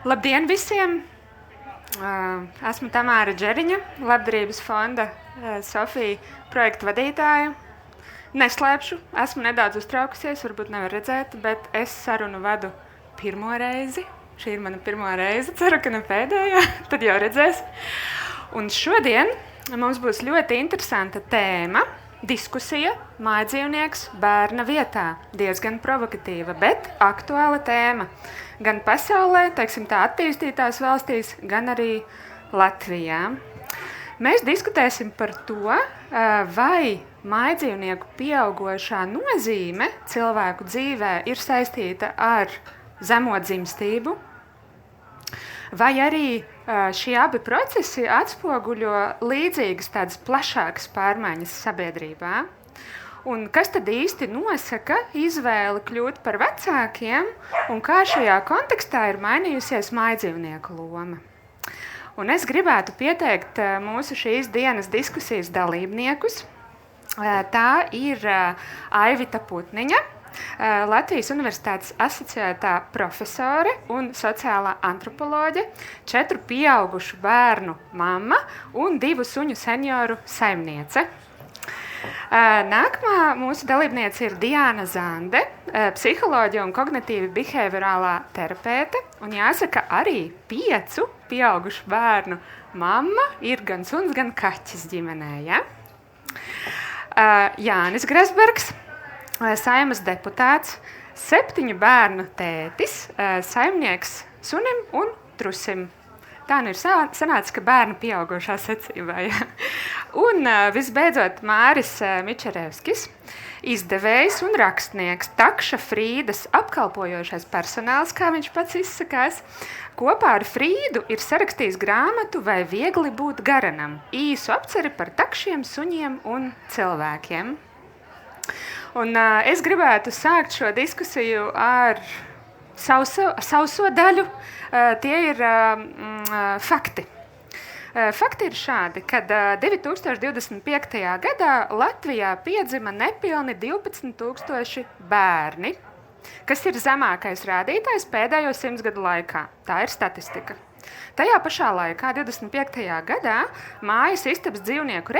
Labdien visiem! Esmu Tamāra Džeriņa, Labdarības fonda Sofija projekta vadītāja. Neslēpšu, esmu nedaudz uztraukusies, varbūt nevar redzēt, bet es sarunu vadu pirmo reizi. Šī ir mana pirmā reize, ceru, ka ne pēdējā, tad jau redzēs. Un šodien mums būs ļoti interesanta tēma, diskusija, mājdzīvnieks bērna vietā. Diezgan provokatīva, bet aktuāla tēma. Gan pasaulē, teiksim tā, attīstītās valstīs, gan arī Latvijā. Mēs diskutēsim par to, vai mājdzīvnieku pieaugošā nozīme cilvēku dzīvē ir saistīta ar zemo dzimstību, vai arī šie abi procesi atspoguļo līdzīgas tādas plašākas pārmaiņas sabiedrībā. Un kas tad īsti nosaka izvēli kļūt par vecākiem un kā šajā kontekstā ir mainījusies mājdzīvnieku loma? Un es gribētu pieteikt mūsu šīs dienas diskusijas dalībniekus. Tā ir Aivita Putniņa, Latvijas Universitātes asociētā profesore un sociālā antropoloģe, 4 pieaugušu bērnu mamma un 2 suņu senioru saimniece. Nākamā mūsu dalībniece ir Diana Zande, psiholoģija un kognitīvi behaviorālā terapeite, un jāsaka arī 5 pieaugušu bērnu mamma ir gan suns, gan kaķis ģimenē. Ja? Jānis Grasbergs, Saeimas deputāts, 7 bērnu tētis, saimnieks sunim un trusim. Tā nu ir sanācis, ka bērnu pieaugošā secībā. Ja? Un visbeidzot Māris Mičerevskis, izdevējs un rakstnieks, Takša Frīdas apkalpojošais personāls, kā viņš pats izsakās, kopā ar Frīdu ir sarakstījis grāmatu Vai viegli būt garanam, īsu apceri par takšiem, suņiem un cilvēkiem. Un es gribētu sākt šo diskusiju ar sauso daļu. Tie ir fakti. Fakti ir šādi, ka 2025. gadā Latvijā piedzima nepilni 12,000 bērni, kas ir zemākais rādītājs pēdējo 100 gadu laikā. Tā ir statistika. Tajā pašā laikā, 25. gadā, mājas istabas dzīvnieku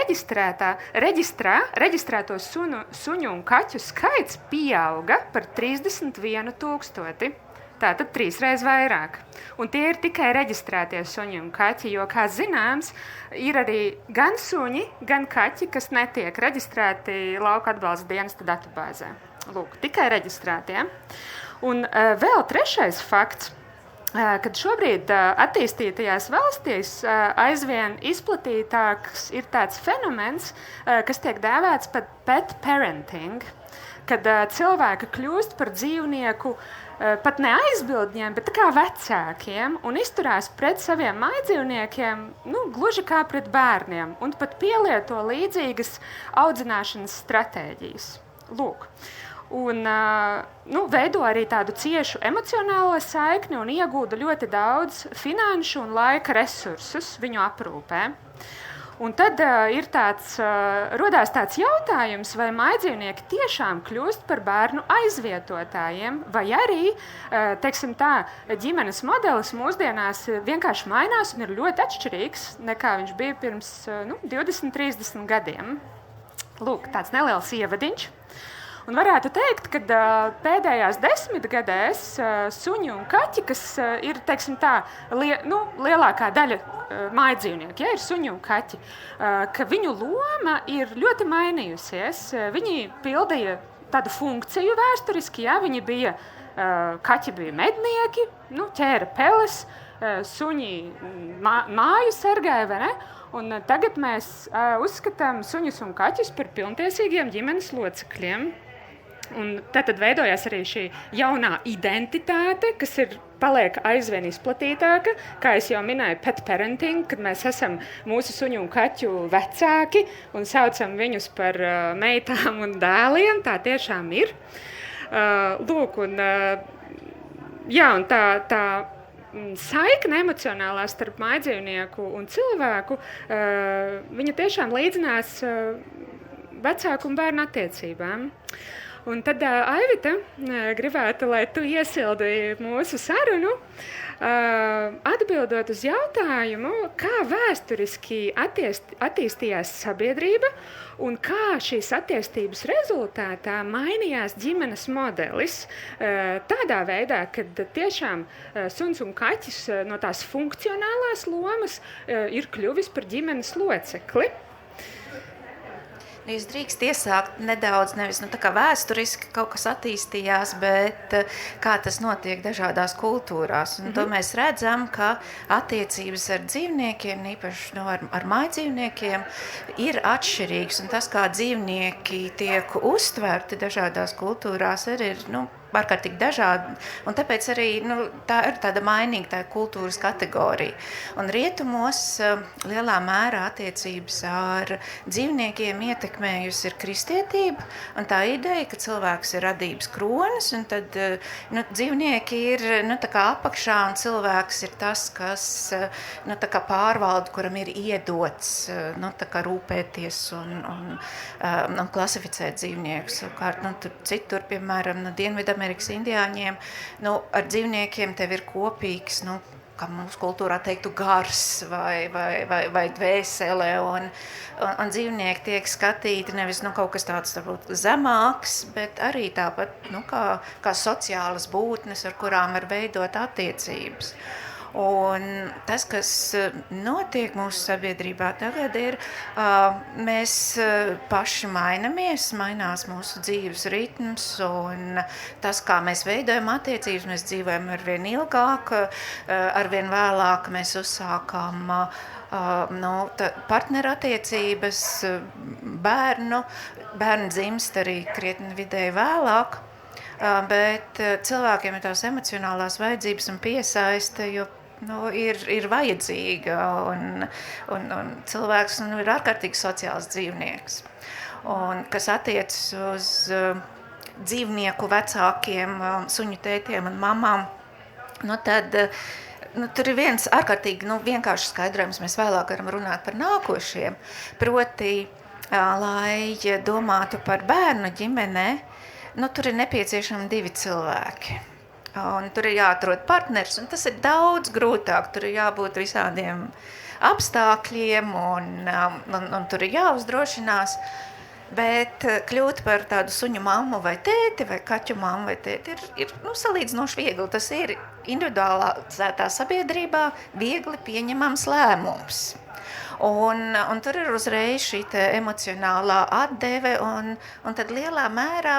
reģistrēto suņu un kaķu skaits pieauga par 31,000. Tātad 3 reizes vairāk. Un tie ir tikai reģistrētie suņi un kaķi, jo, kā zināms, ir arī gan suņi, gan kaķi, kas netiek reģistrēti lauka atbalsta dienesta datubāzē. Lūk, tikai reģistrētie. Un vēl trešais fakts, kad šobrīd attīstītajās valstīs aizvien izplatītāks ir tāds fenomens, kas tiek dēvēts par pet parenting, kad cilvēki kļūst par dzīvnieku pat ne aizbildņiem, bet tā kā vecākiem un izturās pret saviem mājdzīvniekiem, gluži kā pret bērniem un pat pielieto līdzīgas audzināšanas stratēģijas. Lūk. Un veido arī tādu ciešu emocionālo saikni un iegūda ļoti daudz finanšu un laika resursus viņu aprūpē. Un tad rodās tāds jautājums, vai mājdzīvnieki tiešām kļūst par bērnu aizvietotājiem, vai arī, teiksim tā, ģimenes modelis mūsdienās vienkārši mainās un ir ļoti atšķirīgs, nekā viņš bija pirms 20-30 gadiem. Lūk, tāds neliels ievadiņš. Un varētu teikt, ka pēdējās 10 gadēs suņi un kaķi, kas ir, teiksim tā, lielākā daļa mājdzīvnieki, ja ir suņi un kaķi, ka viņu loma ir ļoti mainījusies. Viņi pildīja tādu funkciju vēsturiski, ja viņi bija, kaķi bija mednieki, ķēra peles, suņi māju sargāja, vai ne? Un tagad mēs uzskatām suņus un kaķus par pilntiesīgiem ģimenes locekļiem. Un tad veidojās arī šī jaunā identitāte, kas paliek aizvien izplatītāka, kā es jau minēju, pet parenting, kad mēs esam mūsu suņu un kaķu vecāki un saucam viņus par meitām un dēliem, tā tiešām ir. Lūk, un tā saikne emocionālā starp mājdzīvnieku un cilvēku, viņa tiešām līdzinās vecāku un bērnu attiecībām. Un tad, Aivita, gribētu, lai tu iesildi mūsu sarunu, atbildot uz jautājumu, kā vēsturiski attīstījās sabiedrība un kā šīs attīstības rezultātā mainījās ģimenes modelis. Tādā veidā, kad tiešām suns un kaķis no tās funkcionālās lomas ir kļuvis par ģimenes locekli. Jūs drīkst iesākt nedaudz, nevis tā kā vēsturiski kaut kas attīstījās, bet kā tas notiek dažādās kultūrās. Un to mēs redzam, ka attiecības ar dzīvniekiem, īpaši ar mājdzīvniekiem, ir atšķirīgas. Un tas, kā dzīvnieki tiek uztverti dažādās kultūrās, arī ir ārkārtīgi dažādi, un tāpēc arī tā ir tāda mainīga tā kultūras kategorija. Un rietumos lielā mērā attiecības ar dzīvniekiem ietekmējusi ir kristietība, un tā ideja, ka cilvēks ir radības kronis, un tad dzīvnieki ir tā kā apakšā, un cilvēks ir tas, kas tā kā pārvalda, kuram ir iedots tā kā rūpēties un klasificēt dzīvniekus. Citur, piemēram, Dienvidamerikas indiāņiem, ar dzīvniekiem tev ir kopīgs, kā mūsu kultūrā teiktu, gars vai dvēsele, un dzīvnieki tiek skatīti nevis kaut kas tāds zemāks, bet arī tāpat kā sociālas būtnes, ar kurām var veidot attiecības. Un tas, kas notiek mūsu sabiedrībā tagad, ir, mēs paši mainās mūsu dzīves ritms, un tas, kā mēs veidojam attiecības, mēs dzīvojam arvien ilgāk, arvien vēlāk mēs uzsākam partnerattiecības, bērnu dzimst arī krietni vidēji vēlāk, bet cilvēkiem ir tās emocionālās vajadzības un piesaiste, jo ir vajadzīga, un cilvēks ir ārkārtīgi sociāls dzīvnieks. Un, kas attiecas uz dzīvnieku vecākiem, suņu tētiem un mamām, tad tur ir viens ārkārtīgi vienkāršs skaidrojums, mēs vēlāk varam runāt par nākošiem, proti, lai domātu par bērnu ģimenē, tur ir nepieciešami 2 cilvēki. Un tur ir jāatrod partners, un tas ir daudz grūtāk. Tur ir jābūt visādiem apstākļiem, un tur ir jāuzdrošinās. Bet kļūt par tādu suņu mammu vai tēti, vai kaķu mammu vai tēti, ir salīdzinoši viegli. Tas ir individualizētā sabiedrībā viegli pieņemams lēmums. Un tur ir uzreiz šī emocionālā atdeve, un tad lielā mērā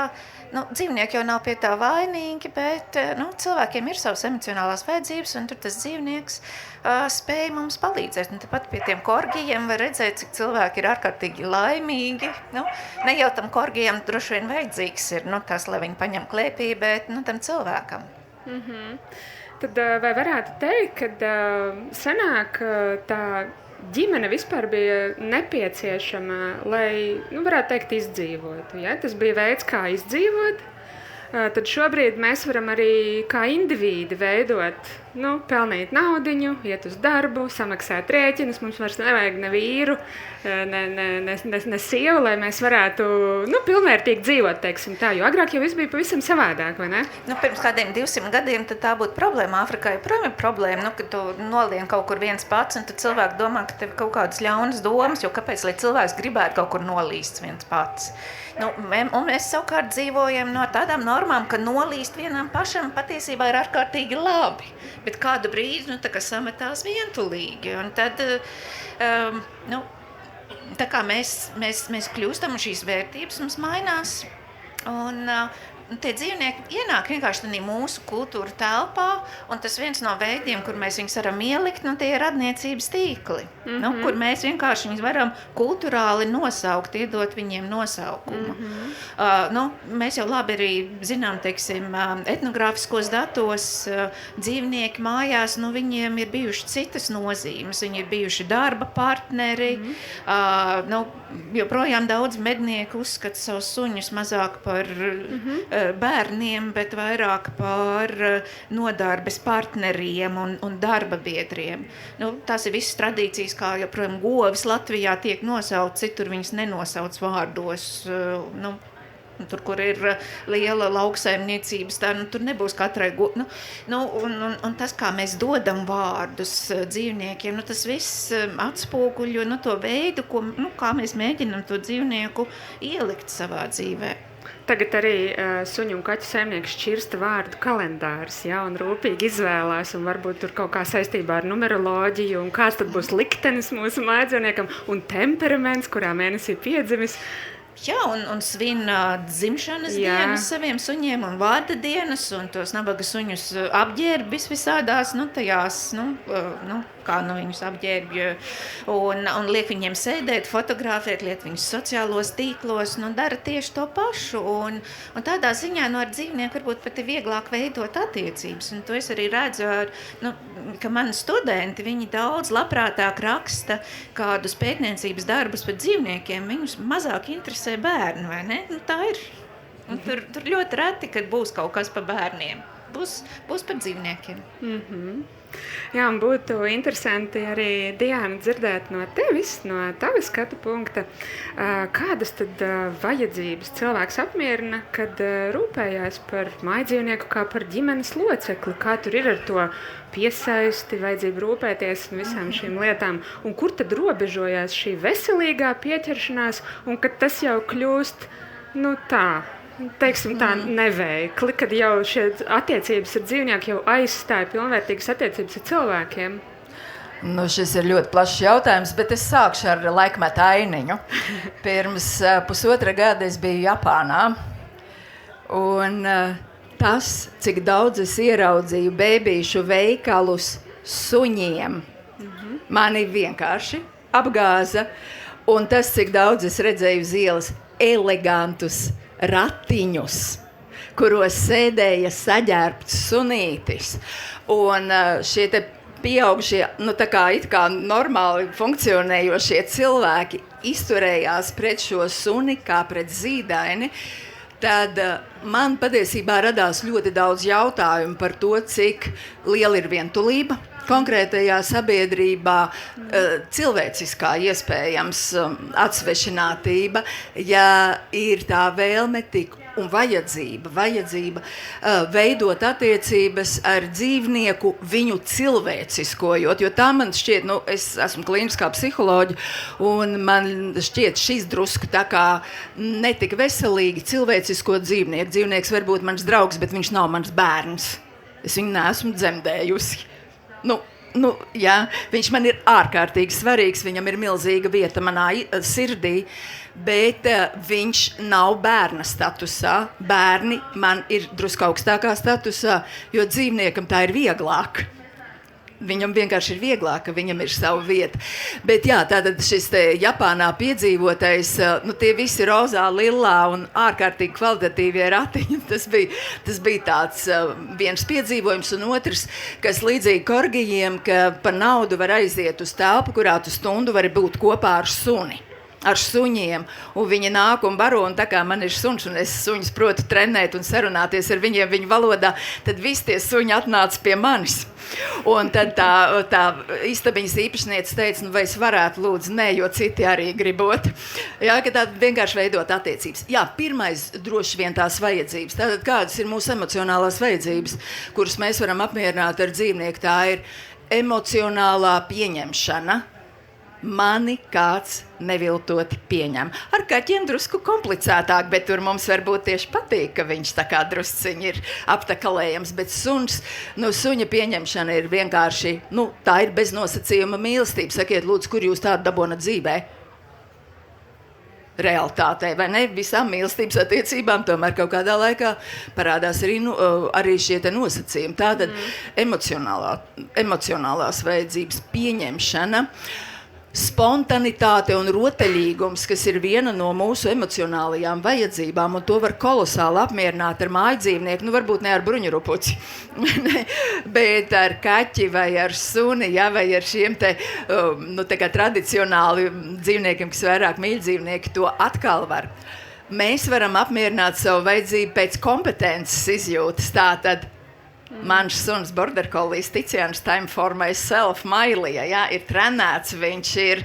dzīvnieki jau nav pie tā vainīgi, bet cilvēkiem ir savas emocionālās vajadzības, un tur tas dzīvnieks spēja mums palīdzēt. Un tāpat pie tiem korgijiem var redzēt, cik cilvēki ir ārkārtīgi laimīgi. Ne jau tam korgijam droši vien vajadzīgs ir tas, lai viņi paņem klēpī, bet tam cilvēkam. Tad vai varētu teikt, ka sanāk tā ģimene vispār bija nepieciešama, lai, varētu teikt, izdzīvotu. Ja? Tas bija veids, kā izdzīvot. Tad šobrīd mēs varam arī kā indivīdi veidot, pelnīt naudiņu, iet uz darbu, samaksāt rēķinus. Mums vairs nevajag ne vīru, ne sievu, lai mēs varētu pilnvērtīgi dzīvot, teiksim tā. Jo agrāk jau viss bija pavisam savādāk, vai ne? Pirms kādiem 200 gadiem tad tā būtu problēma. Āfrikā joprojām ir problēma, ka tu nolien kaut kur viens pats, un tad cilvēki domā, ka tev ir kaut kādas ļaunas domas, jo kāpēc, lai cilvēks gribētu kaut kur nolīst viens pats? Un mēs savukārt dzīvojam no tādām normām, ka nolīst vienam pašam patiesībā ir ārkārtīgi labi, bet kādu brīdi tā kā sametās vientulīgi. Un tad, tā kā mēs kļūstam un šīs vērtības mums mainās, un tie dzīvnieki ienāk vienkārši tādā mūsu kultūra telpā, un tas viens no veidiem, kur mēs viņus varam ielikt, tie ir radniecības tīkli, kur mēs vienkārši viņus varam kulturāli nosaukt, iedot viņiem nosaukumu. Mēs jau labi arī zinām, teiksim, etnogrāfiskos datos dzīvnieki mājās, viņiem ir bijuši citas nozīmes, viņi ir bijuši darba partneri, joprojām daudz mednieku uzskata savus suņus mazāk par bērniem, bet vairāk par nodarbes partneriem un darba biedriem. Tās ir visas tradīcijas, kā joprojām govis Latvijā tiek nosaukt, citur viņas nenosauc vārdos. tur, kur ir liela lauksaimniecības, tā, tur nebūs katrai un tas, kā mēs dodam vārdus dzīvniekiem, tas viss atspoguļo to veidu, kā mēs mēģinam to dzīvnieku ielikt savā dzīvē. Tagad arī suņu un kaķu saimnieks šķirsta vārdu kalendārus, ja, un rūpīgi izvēlās, un varbūt tur kaut kā saistībā ar numeroloģiju, un kāds tad būs liktenis mūsu mājdzīvniekam, un temperaments, kurā mēnesī piedzimis. Jā, un svin dzimšanas dienas saviem suņiem, un vārda dienas, un tos nabaga suņus apģērbis visādās, tajās, kā viņus apģērbj, un liek viņiem sēdēt, fotografēt, liek viņus sociālos tīklos, dara tieši to pašu, un tādā ziņā ar dzīvnieku varbūt pat ir vieglāk veidot attiecības, un to es arī redzu, ka mani studenti, viņi daudz labprātāk raksta kādus pētniecības darbus par dzīvniekiem, viņus mazāk interesē bērni, vai ne? Tā ir. Tur ļoti reti, kad būs kaut kas par bērniem. Būs par dzīvniekiem. Jā, un būtu interesanti arī, Diana, dzirdēt no tevis, no tava skatu punkta, kādas tad vajadzības cilvēks apmierina, kad rūpējās par mājdzīvnieku kā par ģimenes locekli, kā tur ir ar to piesaisti, vajadzību rūpēties un visām šīm lietām, un kur tad robežojās šī veselīgā pieķeršanās, un kad tas jau kļūst, teiksim tā, neveikli, kad jau šie attiecības ar dzīvnieku jau aizstāja pilnvērtīgas attiecības ar cilvēkiem? Šis ir ļoti plašs jautājums, bet es sākšu ar laikmetu ainiņu. Pirms 1,5 gada es biju Japānā, un tas, cik daudz es ieraudzīju bēbīšu veikalus suņiem, mani vienkārši apgāza, un tas, cik daudz es redzēju uz ielas elegantus ratiņus, kuros sēdēja saģērbts sunītis. Un šie te pieaugušie, it kā normāli funkcionējošie cilvēki izturējās pret šo suni kā pret zīdaini, tad man patiesībā radās ļoti daudz jautājumu par to, cik liela ir vientulība konkrētajā sabiedrībā, cilvēciskā iespējams atsvešinātība, ja ir tā vēlme tik un vajadzība veidot attiecības ar dzīvnieku, viņu cilvēciskojot, jo tā man šķiet, es esmu klīniskā psiholoģa, un man šķiet šis drusku tā kā netik veselīgi cilvēcisko dzīvnieku. Dzīvnieks var būt mans draugs, bet viņš nav mans bērns. Es viņu neesmu dzemdējusi. Jā, viņš man ir ārkārtīgi svarīgs, viņam ir milzīga vieta manā sirdī, bet viņš nav bērna statusā. Bērni man ir drusku augstākā statusā, jo dzīvniekam tā ir vieglāk. Viņam vienkārši ir vieglāk, ka viņam ir sava vieta. Bet jā, tātad šis te Japānā piedzīvotais, tie visi rozā, lilā un ārkārtīgi kvalitatīvie ratiņi, tas bija tāds viens piedzīvojums, un otrs, kas līdzīgi korgijiem, ka par naudu var aiziet uz telpu, kurā tu stundu vari būt kopā ar suni. Ar suņiem, un viņi nāk un baro, un tā kā man ir suns, un es suņus protu trenēt un sarunāties ar viņiem viņu valodā, tad visi tie suņi atnāca pie manis. Un tad tā istabiņas īpašniece teica, vai es varētu lūdzu, nē, jo citi arī gribot. Jā, ka tā vienkārši veidot attiecības. Jā, pirmais droši vien tās vajadzības. Tātad kādas ir mūsu emocionālās vajadzības, kuras mēs varam apmierināt ar dzīvnieku, tā ir emocionālā pieņemšana. Mani kāds neviltoti pieņem. Ar kaķiem drusku komplicētāk, bet tur mums varbūt tieši patīk, ka viņš tā kā drusciņi ir aptakalējams, bet suņa pieņemšana ir vienkārši, tā ir bez nosacījuma mīlestība. Sakiet, lūdzu, kur jūs tādu dabonat dzīvē? Realitātei, vai ne? Visām mīlestības attiecībām tomēr kaut kādā laikā parādās arī šie te nosacījumi. Tātad emocionālās vajadzības pieņemšana, spontanitāte un rotaļīgums, kas ir viena no mūsu emocionālajām vajadzībām, un to var kolosāli apmierināt ar mājdzīvnieku, varbūt ne ar bruņurupuci, bet ar kaķi vai ar suni, vai ar šiem te, tā kā tradicionāli dzīvniekiem, kas vairāk mīļ dzīvnieki, to atkal var. Mēs varam apmierināt savu vajadzību pēc kompetences izjūtas, tātad mans suns border collies Ticians time for myself Mailija, ir trenēts, viņš ir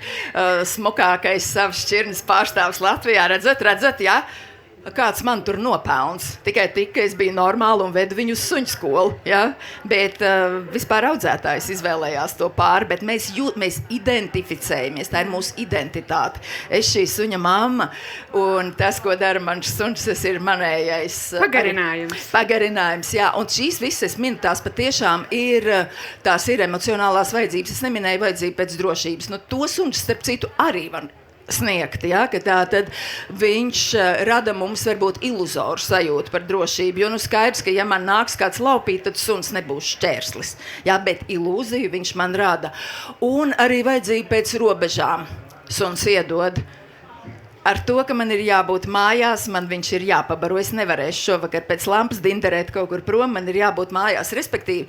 smukākais savs šķirnes pārstāvs Latvijā, redzat, jā? kāds man tur nopelns. Tikai tik, ka es biju normāli un vedu viņu uz suņu skolu. Ja? Bet vispār audzētājs izvēlējās to pāri, bet mēs identificējamies, tā ir mūsu identitāte. Es šī suņa mamma, un tas, ko dara mans suns, tas ir manējais pagarinājums, jā. Un šīs visas, es minu, tās patiešām ir emocionālās vajadzības. Es neminēju vajadzību pēc drošības. Nu, to suns, starp citu, arī var sniegt, ja, ka tā tad viņš rada mums varbūt iluzoru sajūtu par drošību, jo skaidrs, ka ja man nāks kāds laupīt, tad suns nebūs šķērslis, ja, bet ilūziju viņš man rada. Un arī vajadzība pēc robežām suns iedod. Ar to, ka man ir jābūt mājās, man viņš ir jāpabaro. Es nevarēšu šovakar pēc lampas dinderēt kaut kur prom, man ir jābūt mājās. Respektīvi,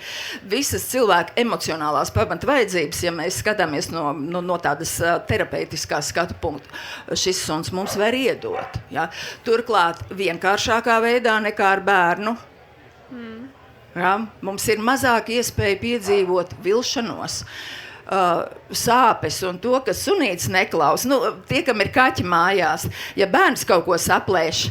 visas cilvēka emocionālās pamata vajadzības, ja mēs skatāmies no tādas terapeitiskās skatu punktu, šis suns mums var iedot. Ja? Turklāt vienkāršākā veidā nekā ar bērnu. Ja? Mums ir mazāk iespēja piedzīvot vilšanos. Sāpes un to, ka sunīts neklaus. Tie, kam ir kaķi mājās, ja bērns kaut ko saplēš,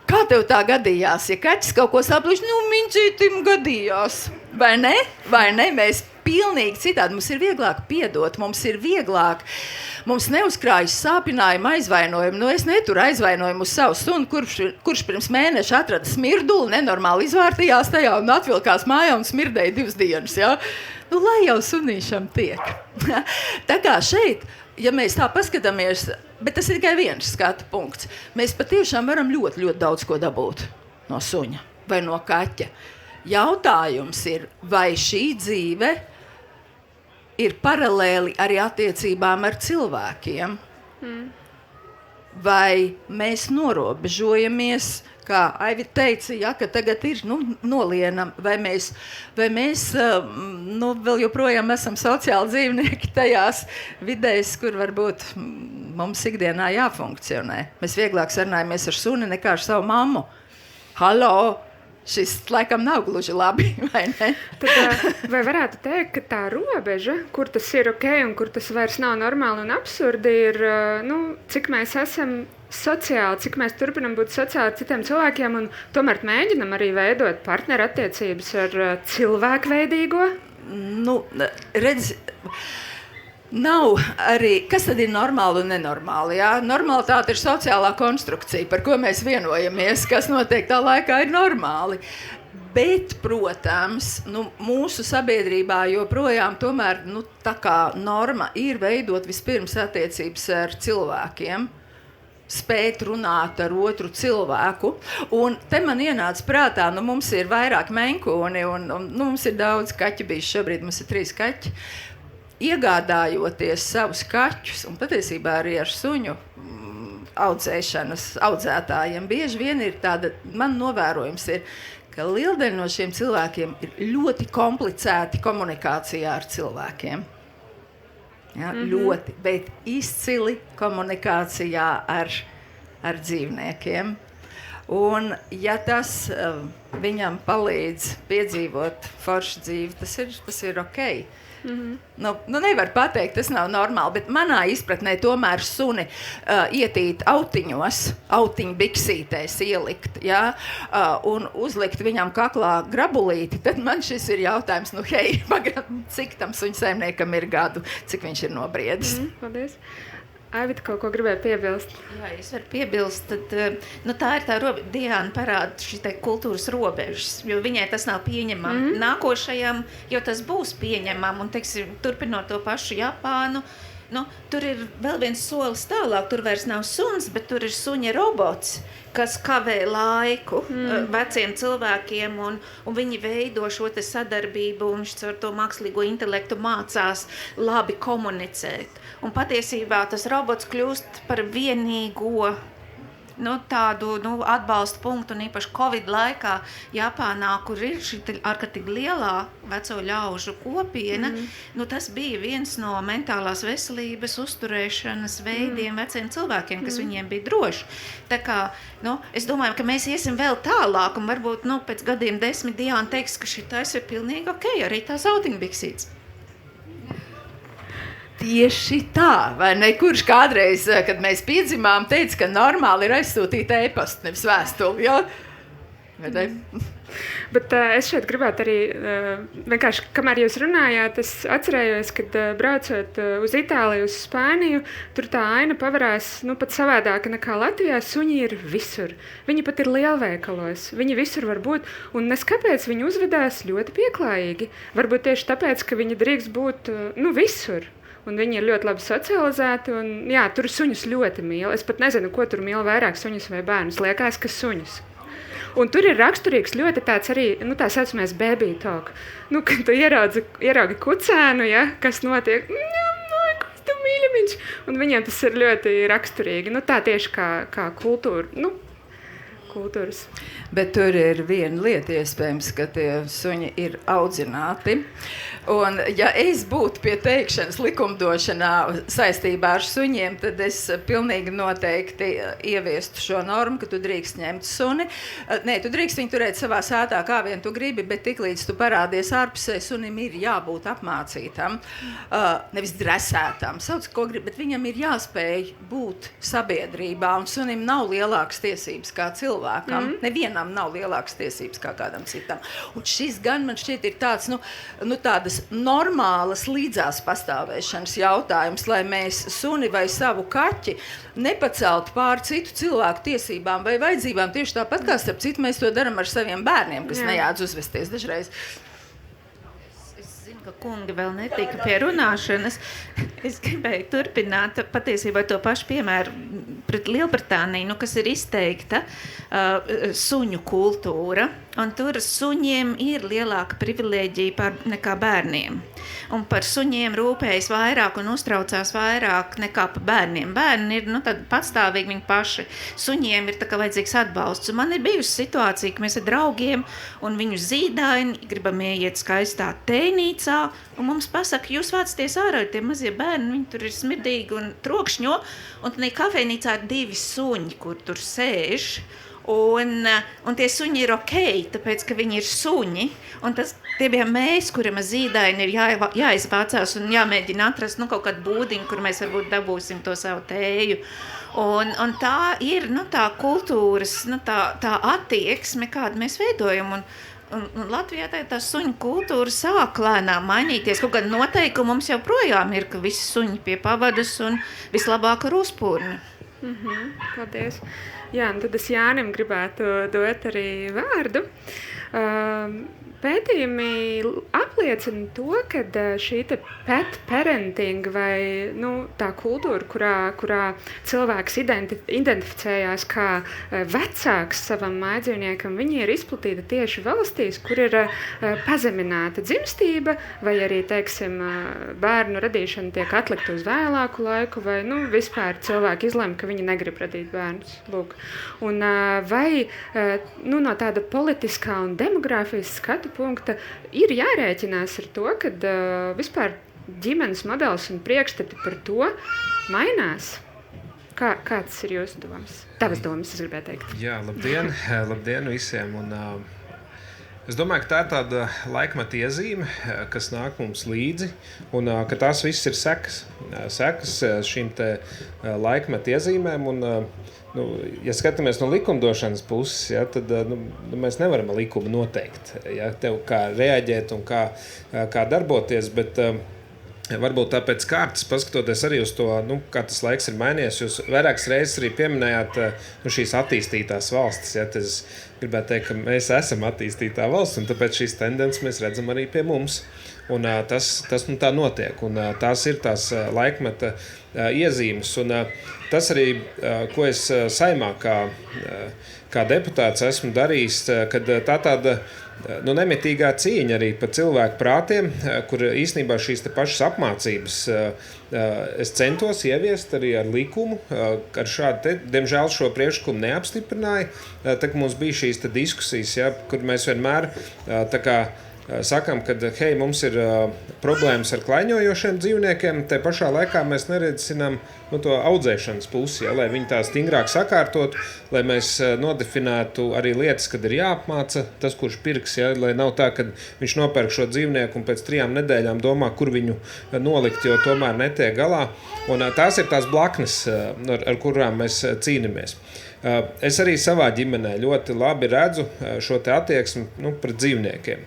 kā tev tā gadījās? Ja kaķis kaut ko saplēš, mincītim gadījās. Vai ne? Vai ne? Mēs pilnīgi citādi. Mums ir vieglāk piedot, mums ir vieglāk. Mums neuzkrājas sāpinājumu, aizvainojumu. Es neturu aizvainojumu uz savu sunu, kurš pirms mēneša atrada smirduli, nenormāli izvārtījās tajā un atvilkās mājā un smirdēja 2 dienas. Ja? Lai jau sunīšam tiek. Tā kā šeit, ja mēs tā paskatāmies, bet tas ir tikai viens skatu punkts, mēs patiešām varam ļoti, ļoti daudz ko dabūt no suņa vai no kaķa. Jautājums ir, vai šī dzīve ir paralēli arī attiecībām ar cilvēkiem? Vai mēs norobežojamies, kā Aivi teica, ja, ka tagad ir nolienam, vai mēs vēl joprojām esam sociāli dzīvnieki tajās vidēs, kur varbūt mums ikdienā jāfunkcionē. Mēs vieglāk sarunājamies ar suni nekā ar savu mammu. Halo! Šis laikam nav gluži labi, vai ne? Tad, vai varētu teikt, ka tā robeža, kur tas ir ok un kur tas vairs nav normāli un absurdi, ir, cik mēs esam sociāli, cik mēs turpinam būt sociāli ar citiem cilvēkiem un tomēr mēģinam arī veidot partneru attiecības ar cilvēkveidīgo? Redz, nav arī, kas tad ir normāli un nenormāli, jā? Normalitāte ir sociālā konstrukcija, par ko mēs vienojamies, kas noteiktā laikā ir normāli. Bet, protams, mūsu sabiedrībā joprojām tomēr, tā kā norma ir veidot vispirms attiecības ar cilvēkiem, spēt runāt ar otru cilvēku. Un te man ienāca prātā, mums ir vairāk menkoni un mums ir daudz kaķi bijis, šobrīd mums ir 3 kaķi. Iegādājoties savus kaķus, un patiesībā arī ar suņu audzētājiem, bieži vien ir tāda, man novērojums ir, ka liela daļa no šiem cilvēkiem ir ļoti komplicēti komunikācijā ar cilvēkiem. Ja, ļoti, bet izcili komunikācijā ar dzīvniekiem. Un, ja tas viņam palīdz piedzīvot foršu dzīvi, tas ir ok. Nevar pateikt, tas nav normāli, bet manā izpratnē tomēr suni ietīt autiņos, autiņu biksītēs ielikt, ja, un uzlikt viņam kaklā grabulīti, tad man šis ir jautājums, cik tam suņu saimniekam ir gadu, cik viņš ir nobriedis. Paldies. Aivita kaut ko gribēja piebilst. Jā, es varu piebilst, tad tā ir tā robeža, Diana parāda šī kultūras robežas, jo viņai tas nav pieņemami. Nākošajam, jo tas būs pieņemami, un, teiksim, turpinot to pašu Japānu, tur ir vēl viens solis tālāk, tur vairs nav suns, bet tur ir suņa robots, kas kavē laiku veciem cilvēkiem, un viņi veido šo te sadarbību, un viņš caur to mākslīgo intelektu mācās labi komunicēt. Un patiesībā tas robots kļūst par vienīgo tādu atbalstu punktu, un īpaši Covid laikā Japānā, kur ir šī ārkārtīgi lielā veco ļaužu kopiena, tas bija viens no mentālās veselības uzturēšanas veidiem veciem cilvēkiem, kas viņiem bija droši. Tā kā, es domāju, ka mēs iesim vēl tālāk, un varbūt, pēc gadiem 10 Diana teiks, ka šitais ir pilnīgi ok, arī tās autiņbiksītes. Tieši tā, vai ne? Kurš kādreiz, kad mēs piedzimām, teica, ka normāli ir aizsūtīt e-pastu, nevis vēstuli, ja? Vai ne? Bet es šeit gribētu arī, vienkārši, kamēr jūs runājāt, es atcerējos, kad braucot uz Itāliju, uz Spāniju, tur tā aina pavarās, pat savādāka nekā Latvijā. Suņi ir visur. Viņi pat ir lielveikalos. Viņi visur var būt. Un nes kāpēc viņi uzvedās ļoti pieklājīgi. Varbūt tieši tāpēc, ka viņi drīkst būt, visur. Un viņi ir ļoti labi socializēti. Un, jā, tur suņus ļoti mīl. Es pat nezinu, ko tur mīl vairāk, suņus vai bērnus. Liekas, ka suņus. Un tur ir raksturīgs ļoti tāds arī, tā saucamais baby talk. Kad tu ieraugi kucēnu, ja, kas notiek, kas tu mīļamiņš, un viņiem tas ir ļoti raksturīgi. Tā tieši kā kultūra, kultūras. Bet tur ir viena lieta iespējams, ka tie suņi ir audzināti. Un, ja es būtu pie teikšanas likumdošanā saistībā ar suņiem, tad es pilnīgi noteikti ieviestu šo normu, ka tu drīkst ņemt suni. Nē, tu drīkst viņu turēt savā sētā, kā vien tu gribi, bet tiklīdz tu parādies ārpusē, sunim ir jābūt apmācītam, nevis dresētam, sauc, ko grib, bet viņam ir jāspēj būt sabiedrībā, un sunim nav lielākas tiesības kā cilvēkam. Nevienam nav lielākas tiesības kā kādam citam. Un šis gan man šķiet ir tāds, tādas normālas līdzās pastāvēšanas jautājums, lai mēs suni vai savu kaķi nepaceltu pār citu cilvēku tiesībām vai vajadzībām. Tieši tāpat kā starp citu mēs to daram ar saviem bērniem, kas nejādz uzvesties dažreiz. Es zinu, ka kungi vēl netika pie runāšanas. Es gribēju turpināt patiesībā to pašu piemēru pret Lielbritāniju, kas ir izteikta suņu kultūra. Un tur suņiem ir lielāka privilēģija nekā bērniem. Un par suņiem rūpējas vairāk un uztraucās vairāk nekā par bērniem. Bērni ir tad patstāvīgi viņi paši. Suņiem ir tā kā vajadzīgs atbalsts. Un man ir bijusi situācija, ka mēs ar draugiem un viņu zīdaini gribam ieiet skaistā tēnīcā, un mums pasaka, jūs vācaties ārā, tie mazie bērni, viņi tur ir smirdīgi un trokšņo, un tad kafejnīcā ir 2 suņi, kur tur sēž. Un tie suņi ir ok, tāpēc, ka viņi ir suņi. Un tie bija mēs, kuram zīdaini ir jāizvācās un jāmēģina atrast kaut kādu būdiņu, kur mēs varbūt dabūsim to savu tēju. Un tā ir tā kultūras, tā attieksme, kādu mēs veidojam. Un Latvijā tā suņu kultūra sāk lēnām mainīties. Kaut kāda noteikuma mums jau projām ir, ka visi suņi pie pavadas un vislabāk ar uzpūrni. Paldies. Jā, un tad es Jānim gribētu dot arī vārdu. Pētījumi apliecina to, ka šī pet parenting vai tā kultūra, kurā cilvēks identificējās kā vecāks savam mājdzīvniekam, viņi ir izplatīta tieši valstīs, kur ir pazemināta dzimstība, vai arī, bērnu radīšana tiek atlikta uz vēlāku laiku, vai vispār cilvēki izlem, ka viņi negrib radīt bērnus. Lūk. Un vai no tāda politiskā un demogrāfijas skatu punkta ir jārēķinās ar to, ka vispār ģimenes modelis un priekšstati par to mainās. Kāds ir jūsu domas? Tavas domas, es gribēju teikt. Jā, labdien, labdien visiem. Un, es domāju, ka tā ir tāda laikmeta iezīme, kas nāk mums līdzi, un ka tās viss ir sekas šīm te laikmeta iezīmēm. Un, ja skatāmies no likumdošanas puses, ja, tad mēs nevaram likumu noteikt, ja, tev kā reaģēt un kā darboties, bet varbūt tāpēc kārtas, paskatoties arī uz to, kā tas laiks ir mainījies, jūs vairākas reizes arī pieminējāt šīs attīstītās valstis. Ja, es gribētu teikt, ka mēs esam attīstītā valsts, un tāpēc šīs tendences mēs redzam arī pie mums. Un tas tā notiek, un tās ir tās laikmeta iezīmes. Un tas arī, ko es saimā kā deputāts esmu darījis, kad tā tāda nemitīgā cīņa arī par cilvēku prātiem, kur īstenībā šīs te pašas apmācības es centos ieviest arī ar likumu, ar šādu diemžēl šo priekšlikumu neapstiprināja, tā kā mums bija šīs te diskusijas, ja, kur mēs vienmēr tā kā sakām, ka hei, mums ir problēmas ar klaiņojošiem dzīvniekiem, te pašā laikā mēs neredzisinām to audzēšanas pusi, ja, lai viņi tā stingrāk sakārtotu, lai mēs nodefinētu arī lietas, kad ir jāapmāca tas, kurš pirks, ja, lai nav tā, ka viņš nopērk šo dzīvnieku un pēc 3 nedēļām domā, kur viņu nolikt, jo tomēr netiek galā. Un tās ir tās blaknes, ar kurām mēs cīnāmies. Es arī savā ģimenē ļoti labi redzu šo te attieksmi pret dzīvniekiem.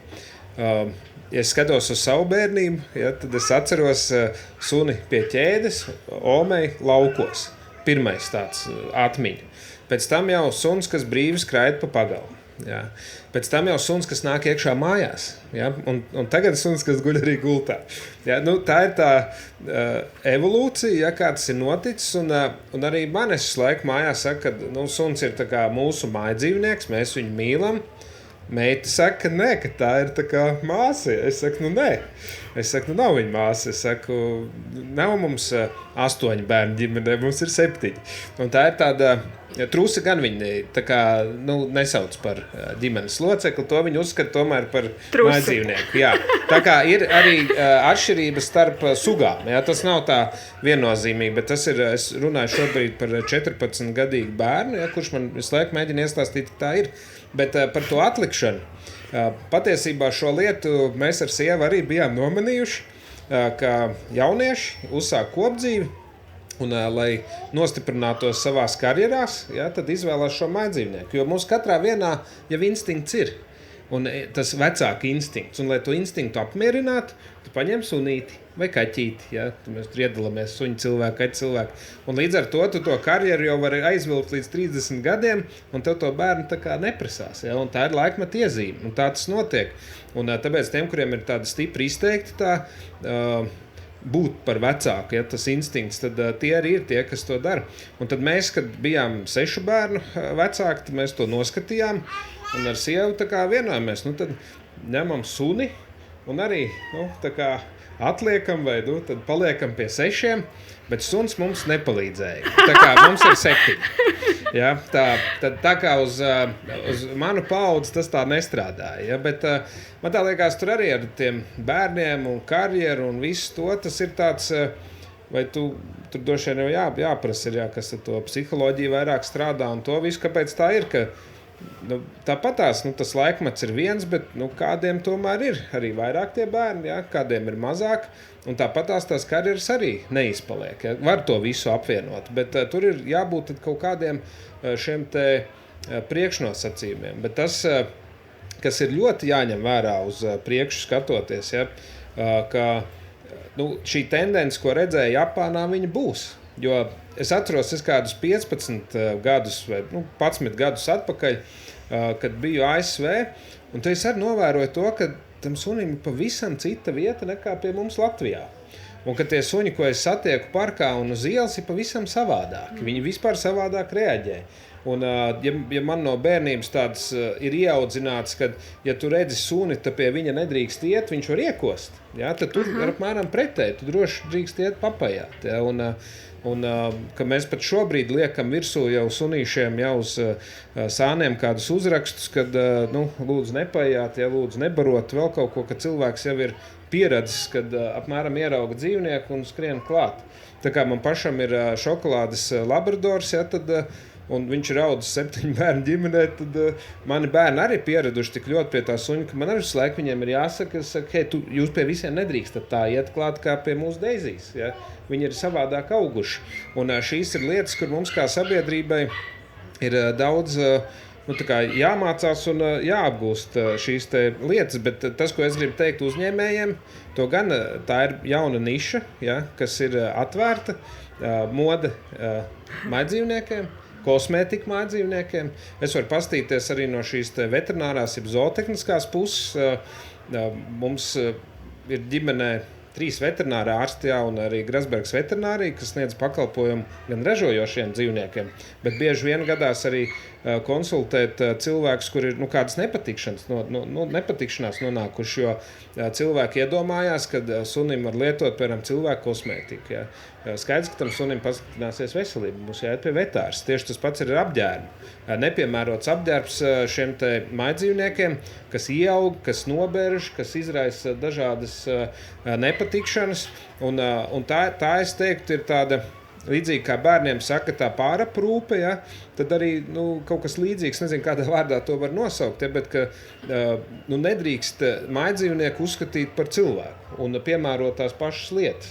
Ja es skatos uz savu bērnību, ja, tad es atceros suni pie ķēdes, Omei laukos. Pirmais tāds atmiņa. Pēc tam jau suns, kas brīvi skraida pa pagalu. Ja. Pēc tam jau suns, kas nāk iekšā mājās. Ja. Un tagad suns, kas guļ arī gultā. Ja. Tā ir tā evolūcija, ja, kā tas ir noticis. Un arī man es laiku mājās saka, ka suns ir tā kā mūsu mājdzīvnieks, mēs viņu mīlam. Meita saka, ka nē, ka tā ir tā kā māsa. Es saku, nē. Es saku, nav viņa māsa. Es saku, nav mums 8 bērnu ģimenē, mums ir 7. Un tā ir tāda trusa, gan viņi tā kā, nesauc par ģimenes locekli, to viņi uzskata tomēr par mājdzīvnieku. Jā. Tā kā ir arī atšķirības starp sugām. Jā. Tas nav tā viennozīmīgi, bet tas ir, es runāju šobrīd par 14-gadīgu bērnu, ja, kurš man visu laiku mēģina iestāstīt, ka tā ir. Bet par to atlikšanu, patiesībā šo lietu mēs ar sievu arī bijām nomanījuši, ka jaunieši uzsāk kopdzīvi un, lai nostiprinātos savās karjerās, ja, tad izvēlās šo mājdzīvnieku. Jo mums katrā vienā jau instinkts ir, un tas vecāka instinkts. Un, lai to instinktu apmierinātu, tu paņem sunīti vai kaķīti. Ja? Mēs tur iedalāmies suņu cilvēku, kaķu cilvēku. Un līdz ar to tu to karjeru jau vari aizvilkt līdz 30 gadiem, un tev to bērnu tā kā neprasās. Ja? Un tā ir laikmeta iezīme, un tā tas notiek. Un tāpēc tiem, kuriem ir tāda stipri izteikti tā būt par vecāku, ja tas instinkts, tad tie arī ir tie, kas to dara. Un tad mēs, kad bijām 6 bērnu vecāki, tad mēs to noskatījām, un ar sievu tā kā vienojāmies, tad ņemam suni, un arī, tā kā atliekam vai, tad paliekam pie 6, bet suns mums nepalīdzēja. Tā kā mums ir 7. Ja, tā kā uz manu paudzi tas tā nestrādāja. Ja, bet man tā liekas, tur arī ar tiem bērniem un karjeru un visu to, tas ir tāds, vai tur droši vien jau jāprasa ir, kas ar to psiholoģiju vairāk strādā un to visu, kāpēc tā ir, ka tāpatās, tas laikmets ir viens, bet kādiem tomēr ir arī vairāk tie bērni, ja, kādiem ir mazāk, un tāpatās tās karjeras arī neizpaliek. Ja. Var to visu apvienot, bet tur ir jābūt kaut kādiem šiem te priekšnosacījumiem. Bet tas, kas ir ļoti jāņem vērā uz priekšu skatoties, ja, ka šī tendence, ko redzēja Japānā, viņa būs. Jo es atceros, es kādus 15 gadus vai 11 gadus atpakaļ, kad biju ASV, un te es arī novēroju to, ka tam sunim ir pavisam cita vieta nekā pie mums Latvijā. Un ka tie suņi, ko es satieku parkā un uz ielas, ir pavisam savādāki. Viņi vispār savādāk reaģē. Un, ja man no bērnības tāds ir ieaudzināts, ka, ja tu redzi suni, tad pie viņa nedrīkst iet, viņš var iekost. Ja? Tad tur ir apmēram pretēji, tu droši drīkst iet papajāt. Ja? Un ka mēs pat šobrīd liekam virsū jau sunīšiem jau uz sāniem kādus uzrakstus, kad lūdzu nepaiet, ja lūdzu nebarot vēl kaut ko, ka cilvēks jau ir pieredzis, kad apmēram ierauga dzīvnieku un skrien klāt. Tā kā man pašam ir šokolādes labradors, ja, tad, un viņš ir audzis 7 bērnu ģimenē, tad mani bērni arī pieraduši tik ļoti pie tā suņa, ka man arī visu laiku viņiem ir jāsaka, hei, jūs pie visiem nedrīkstat tā iet klāt kā pie mūsu Deizijas, ja. Viņi ir savādāk auguši. Un šīs ir lietas, kur mums kā sabiedrībai ir daudz tā kā jāmācās un jāapgūst šīs te lietas, bet tas, ko es gribu teikt uzņēmējiem, to gan tā ir jauna niša, ja, kas ir atvērta, mode mājdzīvniekiem, kosmētika mājdzīvniekiem. Es varu pastīties arī no šīs te veterinārās, jeb zootehniskās puses. Mums ir ģimenē 3 veterināri ārsti, jā, un arī Grasbergas veterinārija, kas sniedz pakalpojumu gan ražojošiem dzīvniekiem, bet bieži vien gadās arī konsultēt cilvēkus, kur ir kādas nepatikšanās nonākuši, jo cilvēki iedomājās, ka sunim var lietot, piemēram, cilvēku kosmētiku. Ja. Skaidrs, ka tam sunim pasliktināsies veselība, mums jāiet pie vetārs. Tieši tas pats ir ar apģērbu. Nepiemērots apģērbs šiem te mājdzīvniekiem, kas ieaug, kas nobērž, kas izraisa dažādas nepatikšanas. Un tā es teiktu, ir tāda līdzīgi kā bērniem saka, tā pāraprūpe, ja, tad arī kaut kas līdzīgs, nezinu, kādā vārdā to var nosaukt, ja, bet ka nedrīkst mājdzīvnieku uzskatīt par cilvēku un piemērot tās pašas lietas.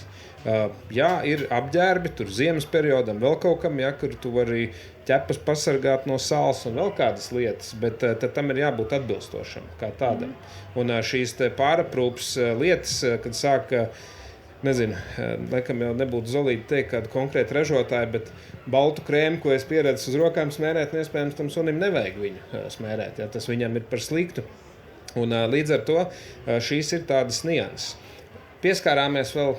Jā, ir apģērbi, tur ziemas periodam vēl kaut kam, ja, kur tu vari ķepas pasargāt no sāls un vēl kādas lietas, bet tad tam ir jābūt atbilstošam kā tādam. Un šīs te pāraprūpas lietas, kad sāka nezinu, laikam jau nebūtu zolīti teikt kādu konkrētu ražotāju, bet baltu krēmu, ko es pieredzu uz rokām smērēt, iespējams, tam sunim nevajag viņu smērēt, ja tas viņam ir par sliktu. Un līdz ar to šīs ir tādas nianses. Pieskārāmies vēl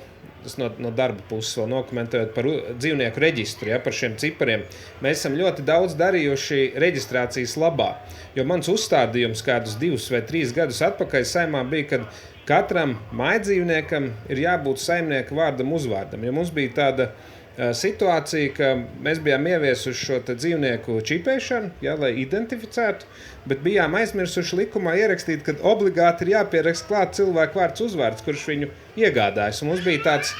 no darba puses, vēl nokomentējot par dzīvnieku reģistru, ja, par šiem cipariem. Mēs esam ļoti daudz darījuši reģistrācijas labā, jo mans uzstādījums kādus 2 vai 3 gadus atpakaļ saimā bija, kad katram mājdzīvniekam ir jābūt saimnieka vārdam uzvārdam. Ja mums bija tāda situācija, ka mēs bijām ieviesuši šo dzīvnieku čipēšanu, ja, lai identificētu, bet bijām aizmirsuši likumā ierakstīt, ka obligāti ir jāpierakst klāt cilvēku vārds uzvārds, kurš viņu iegādājas. Un mums bija tāds,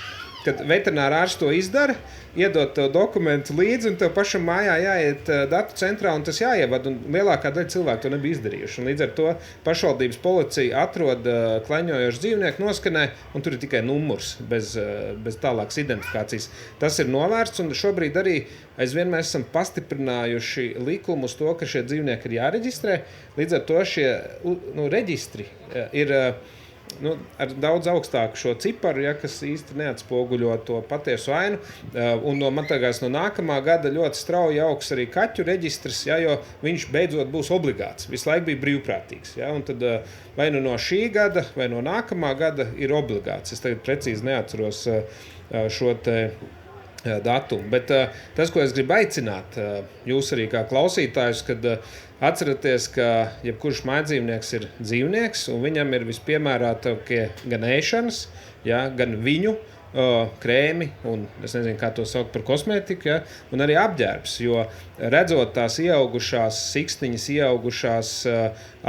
kad veterinārā ārsts to izdara, iedot tev dokumentu līdzi, un tev pašam mājā jāiet datu centrā, un tas jāievada, un lielākā daļa cilvēku to nebija izdarījuši. Un līdz ar to pašvaldības policija atrod klaņojošu dzīvnieku, noskanē, un tur ir tikai numurs, bez tālākas identifikācijas. Tas ir novērsts, un šobrīd arī aizvien mēs esam pastiprinājuši likumu uz to, ka šie dzīvnieki ir jāreģistrē. Līdz ar to šie reģistri ir ar daudz augstāku šo ciparu, ja, kas īsti neatspoguļo to patiesu ainu. Un man tagad no nākamā gada ļoti strauji augs arī kaķu reģistrs, ja, jo viņš beidzot būs obligāts. Visu laiku bija brīvprātīgs. Ja, un tad vai no šī gada, vai no nākamā gada ir obligāts. Es tagad precīzi neatceros šo te datumu. Bet tas, ko es gribu aicināt jūs arī kā klausītājus, kad atceraties, ka jebkurš mājdzīvnieks ir dzīvnieks, un viņam ir vispiemērātākie gan ēšanas, ja, gan viņu krēmi, un es nezinu, kā to saukt par kosmētiku, ja, un arī apģērbs, jo redzot tās ieaugušās siksniņas, ieaugušās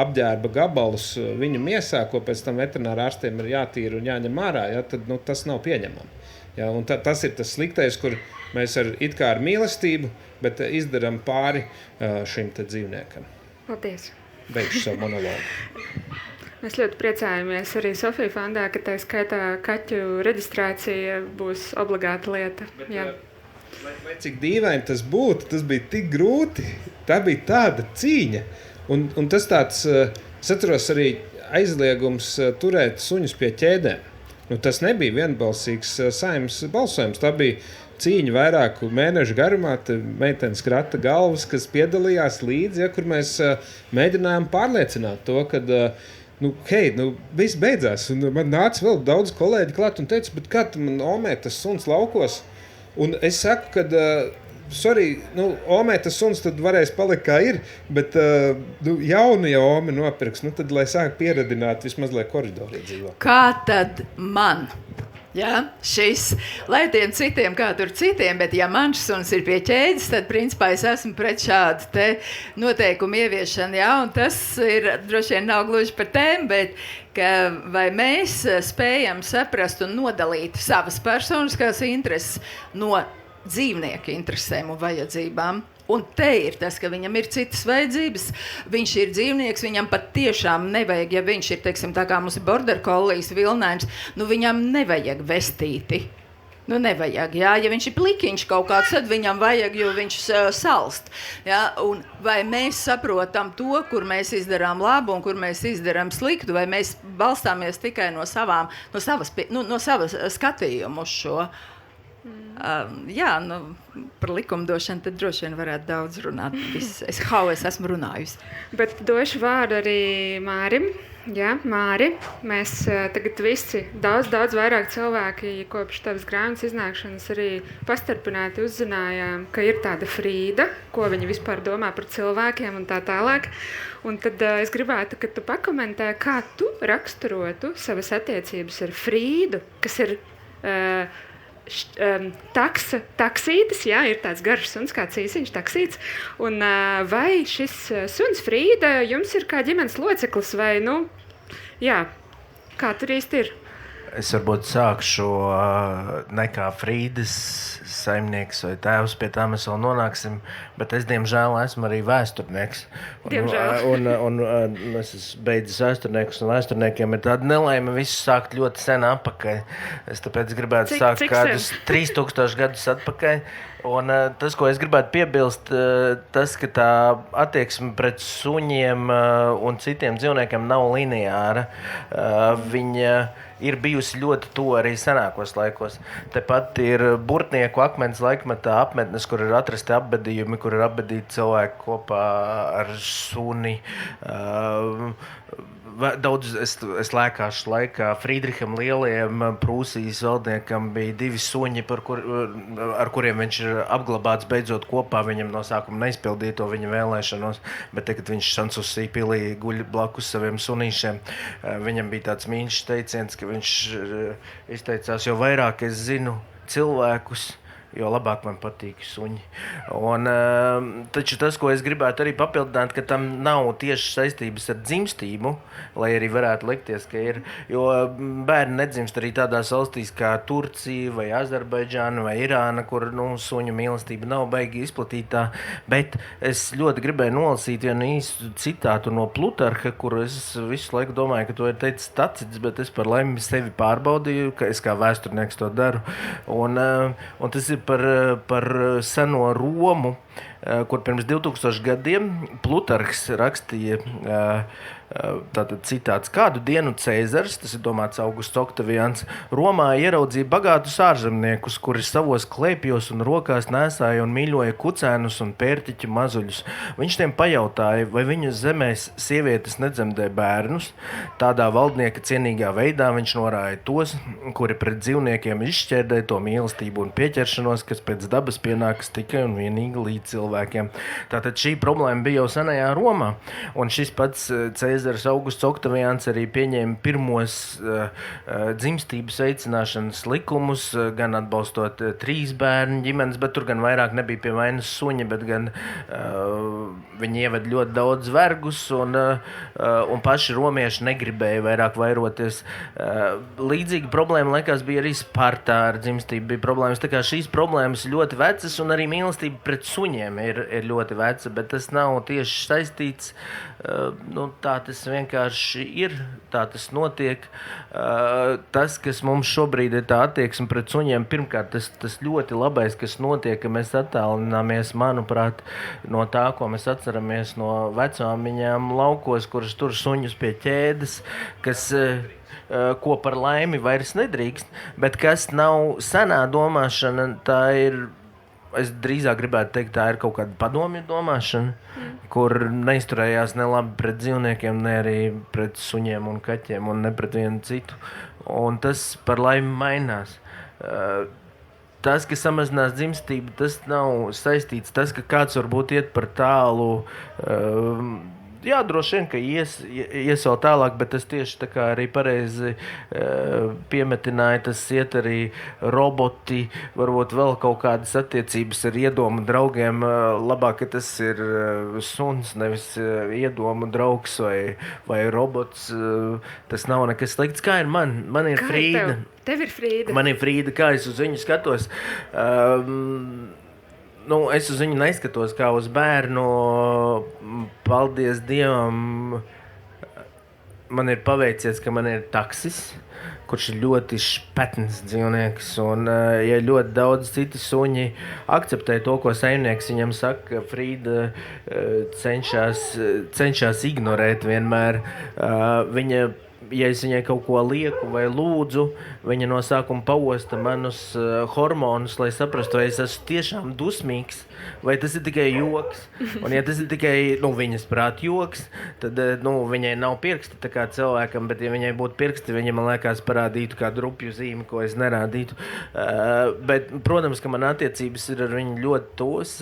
apģērba gabalus viņu miesā, ko pēc tam veterināra ārstiem ir jātīra un jāņem ārā, ja, tad tas nav pieņemami. Ja, un tas ir tas sliktais, kur mēs it kā ar mīlestību, bet izdaram pāri šim te dzīvniekam. Paldies. Beigšu savu monologu. Mēs ļoti priecājamies arī Sofija fondā, ka tā skaitā kaķu reģistrācija būs obligāta lieta. Bet, jā. Lai cik dīvaini tas būtu, tas bija tik grūti. Tā bija tāda cīņa. Un tas tāds, es atceros arī aizliegums turēt suņus pie ķēdēm. Tas nebija vienbalsīgs saeimas balsojums. Tā bija cīņa vairāku mēnešu garumā. Meitenes krata galvas, kas piedalījās līdzi, ja, kur mēs mēģinājām pārliecināt to, kad viss beidzās. Un man nāca vēl daudz kolēģi klāt un teica, bet kā man omē tas suns laukos? Un es saku, kad omē tas suns tad varēs palikt kā ir, bet jaunu jau ome nopirks, tad lai sāk pieradināt vismaz, lai koridorī dzīvo. Kā tad man? Ja, šis, lai tiem citiem, kā tur citiem, bet ja mans suns ir pie ķēdes, tad principā es esmu pret šādu te noteikumu ieviešanu, ja, un tas ir, droši vien nav gluži par tēmu, bet vai mēs spējam saprast un nodalīt savas personiskās intereses no dzīvnieku interesēm un vajadzībām. Un te ir tas, ka viņam ir citas vajadzības, viņš ir dzīvnieks, viņam pat tiešām nevajag, ja viņš ir, teiksim, tā kā mums ir border collijas vilnājums, viņam nevajag vestīti. Nevajag, jā. Ja viņš ir plikiņš kaut kāds, tad viņam vajag, jo viņš salst. Jā. Un vai mēs saprotam to, kur mēs izdarām labu un kur mēs izdarām sliktu, vai mēs balstāmies tikai no savas skatījuma uz šo? Jā, par likumdošanu tad droši vien varētu daudz runāt. Es esmu runājusi. Bet došu vārdu arī Mārim. Jā, Māri, mēs tagad visi daudz vairāk cilvēki kopš tavas grāmatas iznākšanas arī pastarpināti uzzinājām, ka ir tāda Frīda, ko viņa vispār domā par cilvēkiem un tā tālāk. Un tad es gribētu, ka tu pakomentē, kā tu raksturotu savas attiecības ar Frīdu, kas ir taksītis, jā, ir tāds garš suns, kā cīsiņš, taksīts. Un vai šis suns Frīda jums ir kā ģimenes loceklis vai, jā, kā tur īsti ir? Es varbūt sākšu ne kā Frīdas saimnieks vai tēvs, pie tā mēs vēl nonāksim, bet es, diemžēl, esmu arī vēsturnieks. Un es esmu beidzis vēsturniekus, un vēsturniekiem ir tāda nelaime visu sākt ļoti sen atpakaļ. Es tāpēc gribētu sākt kādus 3000 gadus atpakaļ. Un tas, ko es gribētu piebilst, tas, ka tā attieksme pret suņiem un citiem dzīvniekiem nav lineāra. Viņa ir bijusi ļoti tuva arī senākos laikos. Tepat ir Burtnieku akmens laikmetā apmetnes, kur ir atrasti apbedījumi, kur ir apbedīti cilvēki kopā ar suni. Daudz es lēkāšu laikā Friedriham Lielajam, Prūsijas valdniekam, bija 2 suņi, ar kuriem viņš ir apglabāts beidzot kopā. Viņam no sākuma neizpildīja to viņa vēlēšanos, bet tagad viņš Sansusī pilī guļ blakus saviem sunīšiem. Viņam bija tāds mīļš teiciens, ka viņš izteicās, jo vairāk es zinu cilvēkus, jo labāk man patīk suņi. Un, taču tas, ko es gribētu arī papildināt, ka tam nav tieši saistības ar dzimstību, lai arī varētu likties, ka ir, jo bērni nedzimst arī tādās valstīs kā Turcija vai Azerbaidžāna vai Irāna, kur suņu mīlestība nav baigi izplatītā, bet es ļoti gribēju nolasīt vienu īstu citātu no Plutarha, kuru es visu laiku domāju, ka to ir teicis Tacits, bet es par laimi sevi pārbaudīju, ka es kā vēsturnieks to daru. Un tas ir par seno Romu, kur pirms 2000 gadiem Plutarhs rakstīja tātad citāts: kādu dienu Cēzars, tas ir domāts Augusts Oktavians, Romā ieraudzīja bagātus ārzemniekus, kuri savos klēpjos un rokās nēsāja un mīļoja kucēnus un pērtiķu mazuļus. Viņš tiem pajautāja, vai viņu zemēs sievietes nedzemdē bērnus. Tādā valdnieka cienīgā veidā viņš norāja tos, kuri pret dzīvniekiem izšķērdē to mīlestību un pieķeršanos, kas pēc dabas pienākas tikai un vienīgi līdz cilvēkiem. Tātad šī problēma bija jau senajā Romā, un šis pats Cēzars Augusts Oktavians arī pieņēma pirmos dzimstības veicināšanas likumus, gan atbalstot 3 bērnu ģimenes, bet tur gan vairāk nebija pie vainas suņi, bet gan viņi ieved ļoti daudz vergus, un paši romieši negribēja vairāk vairoties. Līdzīga problēma, liekas, bija arī Spartā ar dzimstību. Bija problēmas, tā kā šīs problēmas ļoti vecas, un arī mīlestība pret suņiem ir ļoti veca, bet tas nav tieši saistīts. Tā tas vienkārši ir, tā tas notiek. Tas, kas mums šobrīd ir tā attieksme pret suņiem, pirmkārt, tas ļoti labais, kas notiek, ka mēs attālināmies, manuprāt, no tā, ko mēs atceramies no vecāmiņām laukos, kuras tur suņus pie ķēdes, ko par laimi vairs nedrīkst, bet kas nav senā domāšana, tā ir. Es drīzāk gribētu teikt, tā ir kaut kāda padomju domāšana, kur neizturējās ne labi pret dzīvniekiem, ne arī pret suņiem un kaķiem un ne pret vienu citu. Un tas par laimi mainās. Tas, ka samazinās dzimstība, tas nav saistīts. Tas, ka kāds varbūt iet par tālu, jā, droši vien, ka ies vēl tālāk, bet tas tieši tā kā arī pareizi piemetināja, tas iet arī roboti, varbūt vēl kaut kādas attiecības ar iedomu draugiem. Labāk, ka tas ir suns, nevis iedomu draugs vai robots. Tas nav nekas slikts. Kā ir man? Man ir Frīda. Tev ir Frīda. Man ir Frīda, kā es uz viņu skatos. Es uz viņu neskatos kā uz bērnu. Paldies Dievam, man ir paveicies, ka man ir taksis, kurš ir ļoti špetns dzīvnieks. Un, ja ļoti daudz citi suņi akceptē to, ko saimnieks viņam saka, Frīda cenšas ignorēt vienmēr. ja es viņai kaut ko lieku vai lūdzu, viņa no sākuma paosta manus hormonus, lai saprastu, vai es esmu tiešām dusmīgs, vai tas ir tikai joks. Un ja tas ir tikai, viņas prāt joks, tad, viņai nav pirksti tā kā cilvēkam, bet ja viņai būtu pirksti, viņa, man liekas, parādītu kādu rupju zīmi, ko es nerādītu. Bet, protams, ka man attiecības ir ar viņu ļoti tos,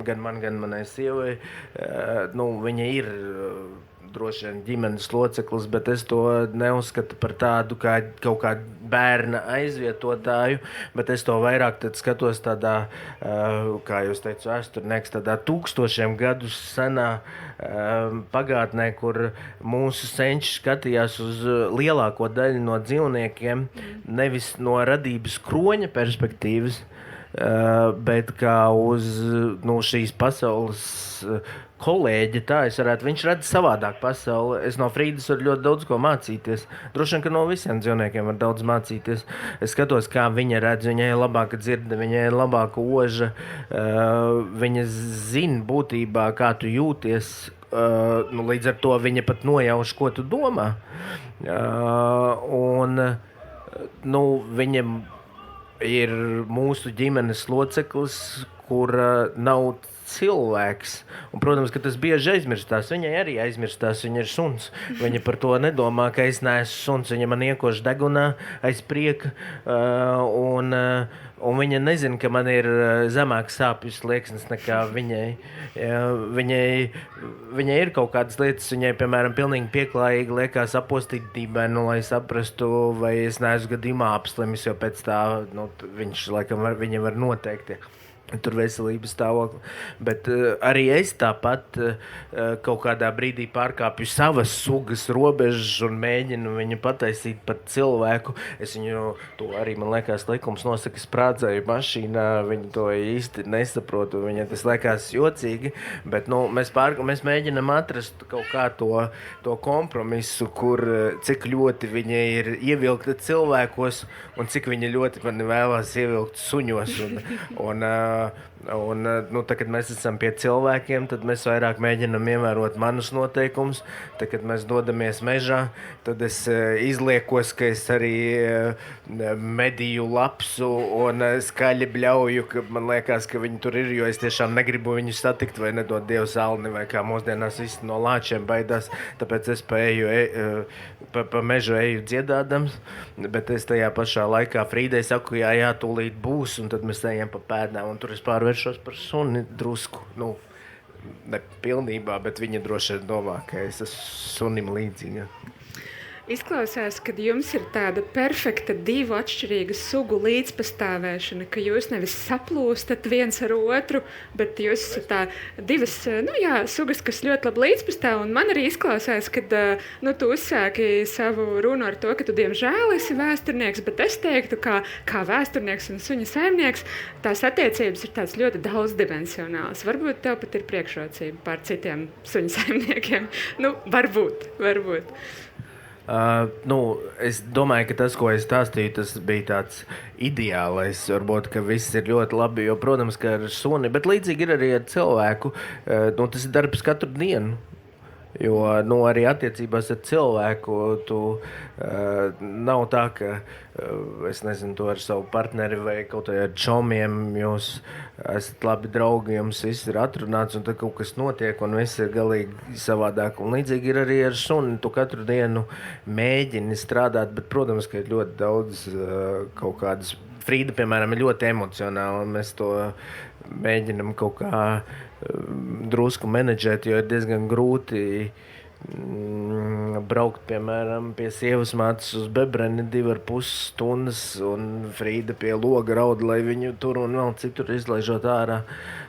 gan man, gan manai sievai. Viņa ir droši vien ģimenes loceklis, bet es to neuzskatu par tādu kā kaut kādu bērna aizvietotāju, bet es to vairāk tad skatos tādā, kā jūs teicu, vēsturnieks, tādā 1000 gadus senā pagātnē, kur mūsu senči skatījās uz lielāko daļu no dzīvniekiem, nevis no radības kroņa perspektīvas, bet kā uz šīs pasaules kolēģi, viņš redz savādāk pasauli. Es no Frīdas varu ļoti daudz ko mācīties. Droši vien, ka no visiem dzīvniekiem var daudz mācīties. Es skatos, kā viņa redz, viņai ir labāka dzirde, viņai ir labāka oža, viņa zina būtībā, kā tu jūties. Līdz ar to viņa pat nojauš, ko tu domā. Viņa ir mūsu ģimenes loceklis, kura nav cilvēks. Un, protams, ka tas bieži aizmirstās. Viņai arī aizmirstās, viņa ir suns. Viņa par to nedomā, ka es neesmu suns. Viņa man iekož degunā aiz prieka. Un viņa nezina, ka man ir zemāks sāpju slieksnis nekā viņai. Viņai ir kaut kādas lietas, viņai, piemēram, pilnīgi pieklājīgi liekas apostīt dibenu, lai saprastu, vai es neesmu gadījumā apslimis, jo pēc tā, viņš, laikam, viņa var noteikt. Tur veselības stāvokli. Bet arī es tāpat kaut kādā brīdī pārkāpju savas sugas robežas un mēģinu viņu pataisīt par cilvēku. Es viņu, to arī, man liekas, likums nosaka, sprādzēju mašīnā, viņu to īsti nesaprotu, viņai tas liekas jocīgi, bet mēs mēģinam atrast kaut kā to kompromisu, kur cik ļoti viņa ir ievilkta cilvēkos un cik viņa ļoti mani vēlās ievilkt suņos. Tad, kad mēs esam pie cilvēkiem, tad mēs vairāk mēģinam ievērot manus noteikumus. Tad, kad mēs dodamies mežā, tad es izliekos, ka es arī medīju lapsu un skaļi bļauju, ka man liekas, ka viņi tur ir, jo es tiešām negribu viņu satikt vai nedot Dievu salni, vai kā mūsdienās visi no lāčiem baidās. Tāpēc es pa mežu eju dziedādams, bet es tajā pašā laikā Frīdai saku, jā, tūlīt būs, un tad mēs ejam pa pēdām, un tur es pārvēršos par suni drusku. Ne pilnībā, bet viņa droši vien domā, ka es esmu sunim līdzīga. Izklausās, ka jums ir tāda perfekta divu atšķirīgu sugu līdzpastāvēšana, ka jūs nevis saplūstat viens ar otru, bet jūs esat tā divas, sugas, kas ļoti labi līdzpastāv, un man arī izklausās, ka tu uzsāki savu runu ar to, ka tu diemžēl esi vēsturnieks, bet es teiktu, kā vēsturnieks un suņa saimnieks, tās attiecības ir tāds ļoti daudzdimensionāls. Varbūt tev pat ir priekšrocība pār citiem suņa saimniekiem. Varbūt. Es domāju, ka tas, ko es stāstīju, tas bija tāds ideālais. Varbūt, ka viss ir ļoti labi, jo, protams, ka ar suni, bet līdzīgi ir arī ar cilvēku. Tas ir darbs katru dienu. Jo arī attiecībās ar cilvēku nav tā, ka es nezinu, to ar savu partneri vai kaut vai ar čomiem jūs esat labi draugi, jums viss ir atrunāts un tad kaut kas notiek un viss ir galīgi savādāk. Un līdzīgi ir arī ar suni, tu katru dienu mēģini strādāt, bet, protams, ka ir ļoti daudz kaut kādas. Frīda, piemēram, ir ļoti emocionāla un mēs to mēģinam kaut kā drusku menedžēt, jo ir diezgan grūti braukt, piemēram, pie sievas mātes uz bebreni 2,5 stundas un Frīda pie loga raud, lai viņu tur un vēl citur izlaižot ārā.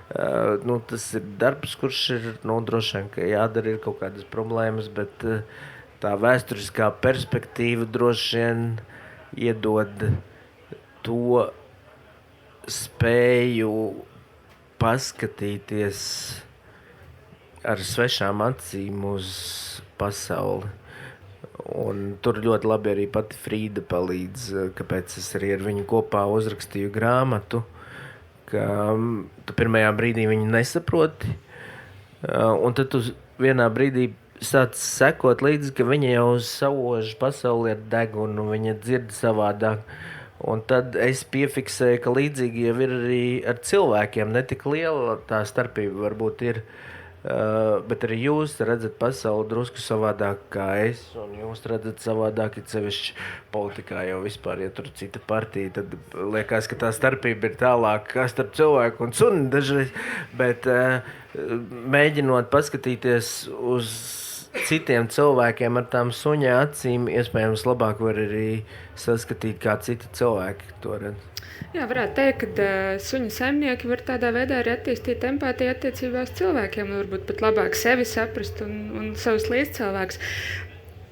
Tas ir darbs, kurš ir, droši vien, ka jādara, ir kaut kādas problēmas, bet tā vēsturiskā perspektīva droši vien iedod to spēju paskatīties ar svešām acīm uz pasauli. Un tur ļoti labi arī pati Frīda palīdz, kāpēc es arī ar viņu kopā uzrakstīju grāmatu, ka tu pirmajā brīdī viņu nesaproti, un tad tu vienā brīdī sāc sekot līdzi, ka viņa jau sauž pasauli ar degunu, viņa dzird savādāk. Un tad es piefiksēju, ka līdzīgi jau ir arī ar cilvēkiem. Ne tik liela tā starpība varbūt ir, bet arī jūs redzat pasauli drusku savādāk kā es, un jūs redzat savādāk, ja sevišķi politikā jau vispār, ja tur cita partija, tad liekas, ka tā starpība ir tālāk kā starp cilvēku un suni dažreiz, bet mēģinot paskatīties uz citiem cilvēkiem ar tām suņa acīm, iespējams labāk var arī saskatīt, kā citi cilvēki to redz. Jā, varētu teikt, ka suņu saimnieki var tādā veidā arī attīstīt empātiju attiecībās cilvēkiem, varbūt pat labāk sevi saprast un savus līdzcilvēkus.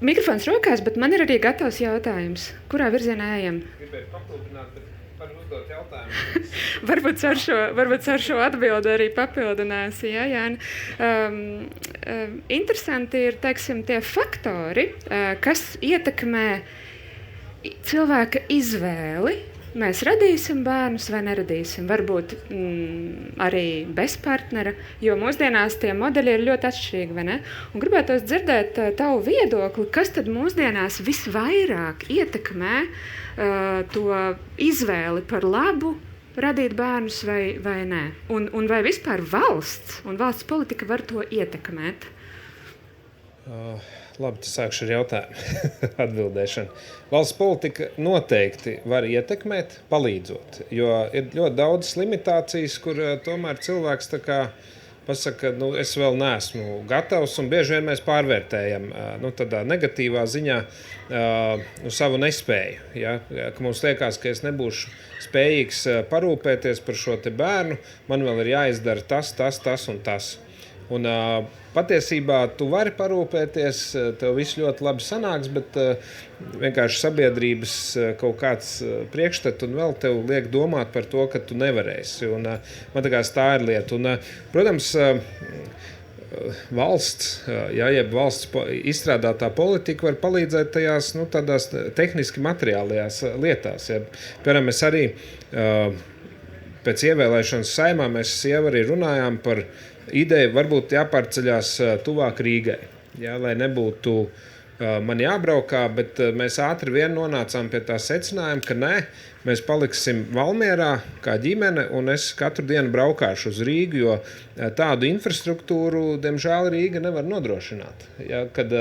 Mikrofons rokās, bet man ir arī gatavs jautājums. Kurā virzienā ejam? Gribēju papildināt, bet par uzdot jautājumu. varbūt ar šo atbildi arī papildināsi, jā, Jāni. Interesanti ir, teiksim, tie faktori, kas ietekmē cilvēka izvēli. Mēs radīsim bērnus vai neradīsim, varbūt arī bez partnera, jo mūsdienās tie modeļi ir ļoti atšķirīgi, vai ne? Un gribētos dzirdēt tavu viedokli, kas tad mūsdienās visvairāk ietekmē to izvēli par labu radīt bērnus vai nē? Un vai vispār valsts un valsts politika var to ietekmēt? Labi, tas sākšu ar jautājumu atbildēšanu. Valsts politika noteikti var ietekmēt, palīdzot, jo ir ļoti daudz limitācijas, kur tomēr cilvēks tā kā pasaka, es vēl neesmu gatavs, un bieži vien mēs pārvērtējam tādā negatīvā ziņā savu nespēju. Ja? Ka mums liekas, ka es nebūšu spējīgs parūpēties par šo te bērnu, man vēl ir jāizdara tas un tas. Un patiesībā tu vari parūpēties, tev viss ļoti labi sanāks, bet vienkārši sabiedrības kaut kāds priekšstats un vēl tev liek domāt par to, ka tu nevarēsi. Un man tā ir lieta. Un, protams, valsts, jeb valsts izstrādātā politika var palīdzēt tajās tādās tehniski materiālajās lietās. Ja. Piemēram, mēs arī pēc ievēlēšanas Saeimā mēs sieva arī runājām par ideju, varbūt jāpārceļās tuvāk Rīgai, ja, lai nebūtu man jābraukā, bet mēs ātri vien nonācām pie tā secinājuma, ka nē, mēs paliksim Valmierā kā ģimene, un es katru dienu braukāšu uz Rīgu, jo tādu infrastruktūru, diemžēl, Rīga nevar nodrošināt. Ja, kad,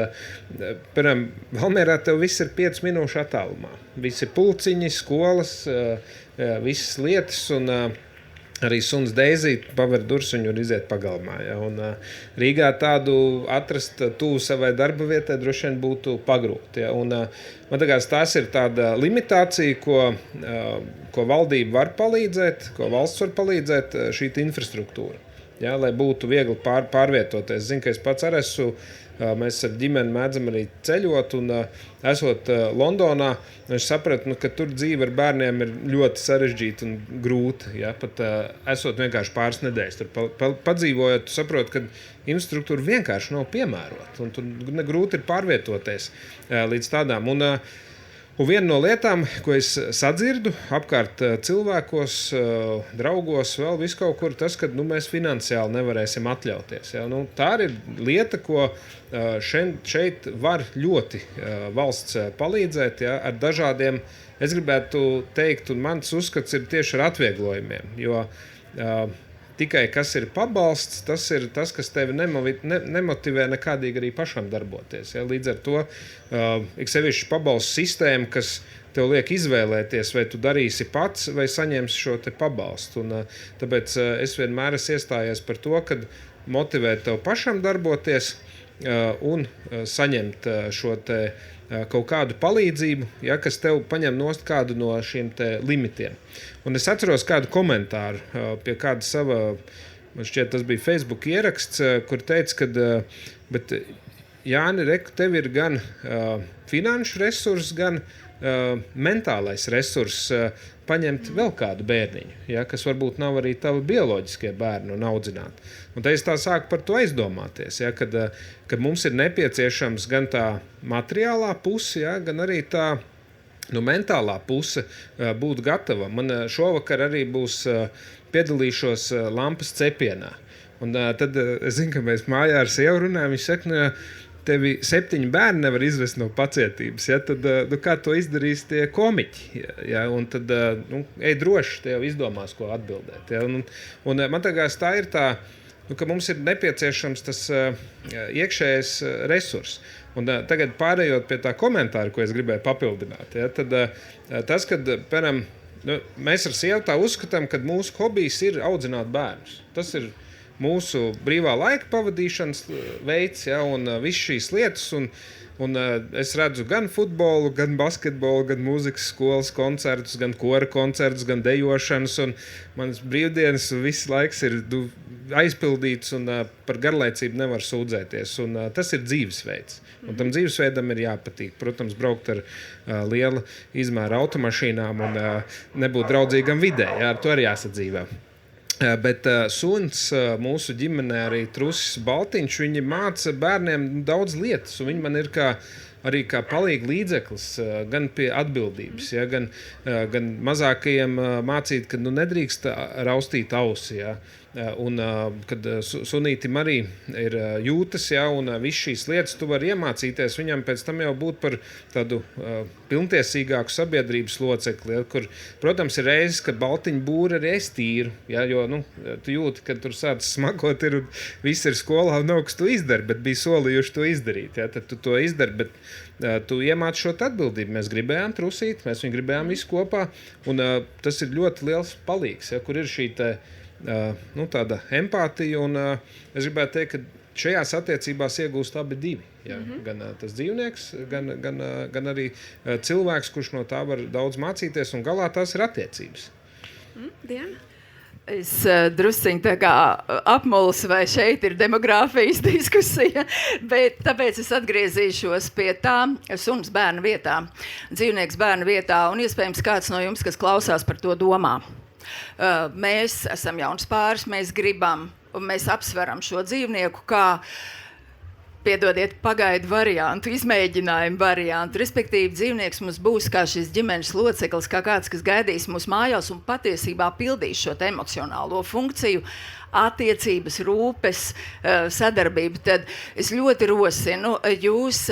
piemēram, Valmierā tev viss ir 5 minūšu attālumā. Visi pulciņi, skolas, visas lietas, un arī suns Deizīt paver durvis, viņu var iziet pagalmā. Ja? Un Rīgā tādu atrast tuvu savai darba vietai droši vien būtu pagrūti. Ja? Un man tās ir tāda limitācija, ko valdība var palīdzēt, ko valsts var palīdzēt, šī infrastruktūra. Ja? Lai būtu viegli pārvietoties. Es zinu, ka es pats arī esmu, mēs ar ģimeni mēdzam arī ceļot, un esot Londonā, es sapratu, ka tur dzīve ar bērniem ir ļoti sarežģīta un grūta. Ja? Pat esot vienkārši pāris nedēļas. Tur padzīvojot, tu saproti, ka infrastruktūra vienkārši nav piemērota, un tur grūti ir pārvietoties līdz tādām. Un viena no lietām, ko es sadzirdu apkārt cilvēkos, draugos, vēl viskaut kur, tas, ka mēs finansiāli nevarēsim atļauties. Ja? Tā ir lieta, ko šeit var ļoti valsts palīdzēt, ja? Ar dažādiem, es gribētu teikt, un mans uzskats ir tieši ar atvieglojumiem, jo tikai kas ir pabalsts, tas ir tas, kas tevi nemotivē nekādīgi arī pašam darboties. Ja? Līdz ar to ik sevišķi pabalstu sistēma, kas tev liek izvēlēties, vai tu darīsi pats, vai saņemsi šo te pabalstu. Un, tāpēc es vienmēr esmu iestājies par to, ka motivēt tev pašam darboties un saņemt šo te kaut kādu palīdzību, ja, kas tev paņem nost kādu no šiem te limitiem. Un es atceros kādu komentāru pie kāda sava, man šķiet, tas bija Facebook ieraksts, kur teica, ka, bet Jāni, tev ir gan finanšu resurss, gan mentālais resurss paņemt vēl kādu bērniņu, ja, kas varbūt nav arī tavi bioloģiskie bērni un audzināt. Un te es tā sāku par to aizdomāties, ja, kad mums ir nepieciešams gan tā materiālā puse, ja, gan arī tā mentālā puse būt gatava. Man šovakar arī piedalīšos lampas cepienā. Un tad es zinu, ka mēs mājā ar sievu runājam, viņš saka, tevi 7 bērni nevar izvest no pacietības, ja, tad kā to izdarīs tie komiķi, ja, un tad ej droši, te jau izdomās, ko atbildēt. Ja, un man tagad tā ir tā, ka mums ir nepieciešams tas iekšējais resurs. Un tagad pārējot pie tā komentāra, ko es gribēju papildināt, ja, tad tas, kad, piemēram, mēs ar sievu tā uzskatām, ka mūsu hobijs ir audzināt bērnus. Tas ir mūsu brīvā laika pavadīšanas veids, ja, un viss šīs lietas, un es redzu gan futbolu, gan basketbolu, gan mūzikas skolas koncertus, gan kora koncertus, gan dejošanas, un manas brīvdienas viss laiks ir aizpildīts, un par garlaicību nevar sūdzēties, un tas ir dzīvesveids. Un tam dzīvesveidam ir jāpatīk. Protams, braukt ar liela izmēra automašīnām un nebūt draudzīgam vidē, ja, ar to arī jāsadzīvē. Bet suns mūsu ģimenē arī Trusis Baltiņš, viņi māca bērniem daudz lietas, un viņi man ir arī kā palīga līdzeklis gan pie atbildības, ja, gan mazākajiem mācīt, ka nedrīkst raustīt ausi, ja, un kad sunītim arī ir jūtas, ja, un viss šīs lietas tu vari iemācīties, viņam pēc tam jau būt par tādu pilntiesīgāku sabiedrības locekli, ja, kur, protams, ir reizes, kad Baltiņu būri arī es tīru, ja, jo, tu jūti, ka tur sācis smagot ir un viss ir skolā un nav, kas tu izdari, bet bija solījuši to izdarīt, ja, tad tu to izdari, bet tu iemāci šo atbildību. Mēs gribējām trusīt, mēs viņu gribējām visu kopā, un tas ir ļoti liels palīgs, ja, kur ir šī tāda empātija, un es gribētu teikt, ka šajās attiecībās iegūst abi divi. Ja, gan tas dzīvnieks, gan arī cilvēks, kurš no tā var daudz mācīties, un galā tās ir attiecības. Diana? Es drusciņi tā kā apmulsu, vai šeit ir demogrāfijas diskusija, bet tāpēc es atgriezīšos pie tā suns bērnu vietā, dzīvnieks bērnu vietā, un iespējams kāds no jums, kas klausās, par to domā. Mēs esam jauns pāris, mēs gribam, un mēs apsveram šo dzīvnieku kā, piedodiet, pagaidu variantu, izmēģinājumu variantu. Respektīvi, dzīvnieks mums būs kā šis ģimenes loceklis, kā kāds, kas gaidīs mūsu mājās un patiesībā pildīs šo emocionālo funkciju, attiecības, rūpes, sadarbību. Tad es ļoti rosinu jūs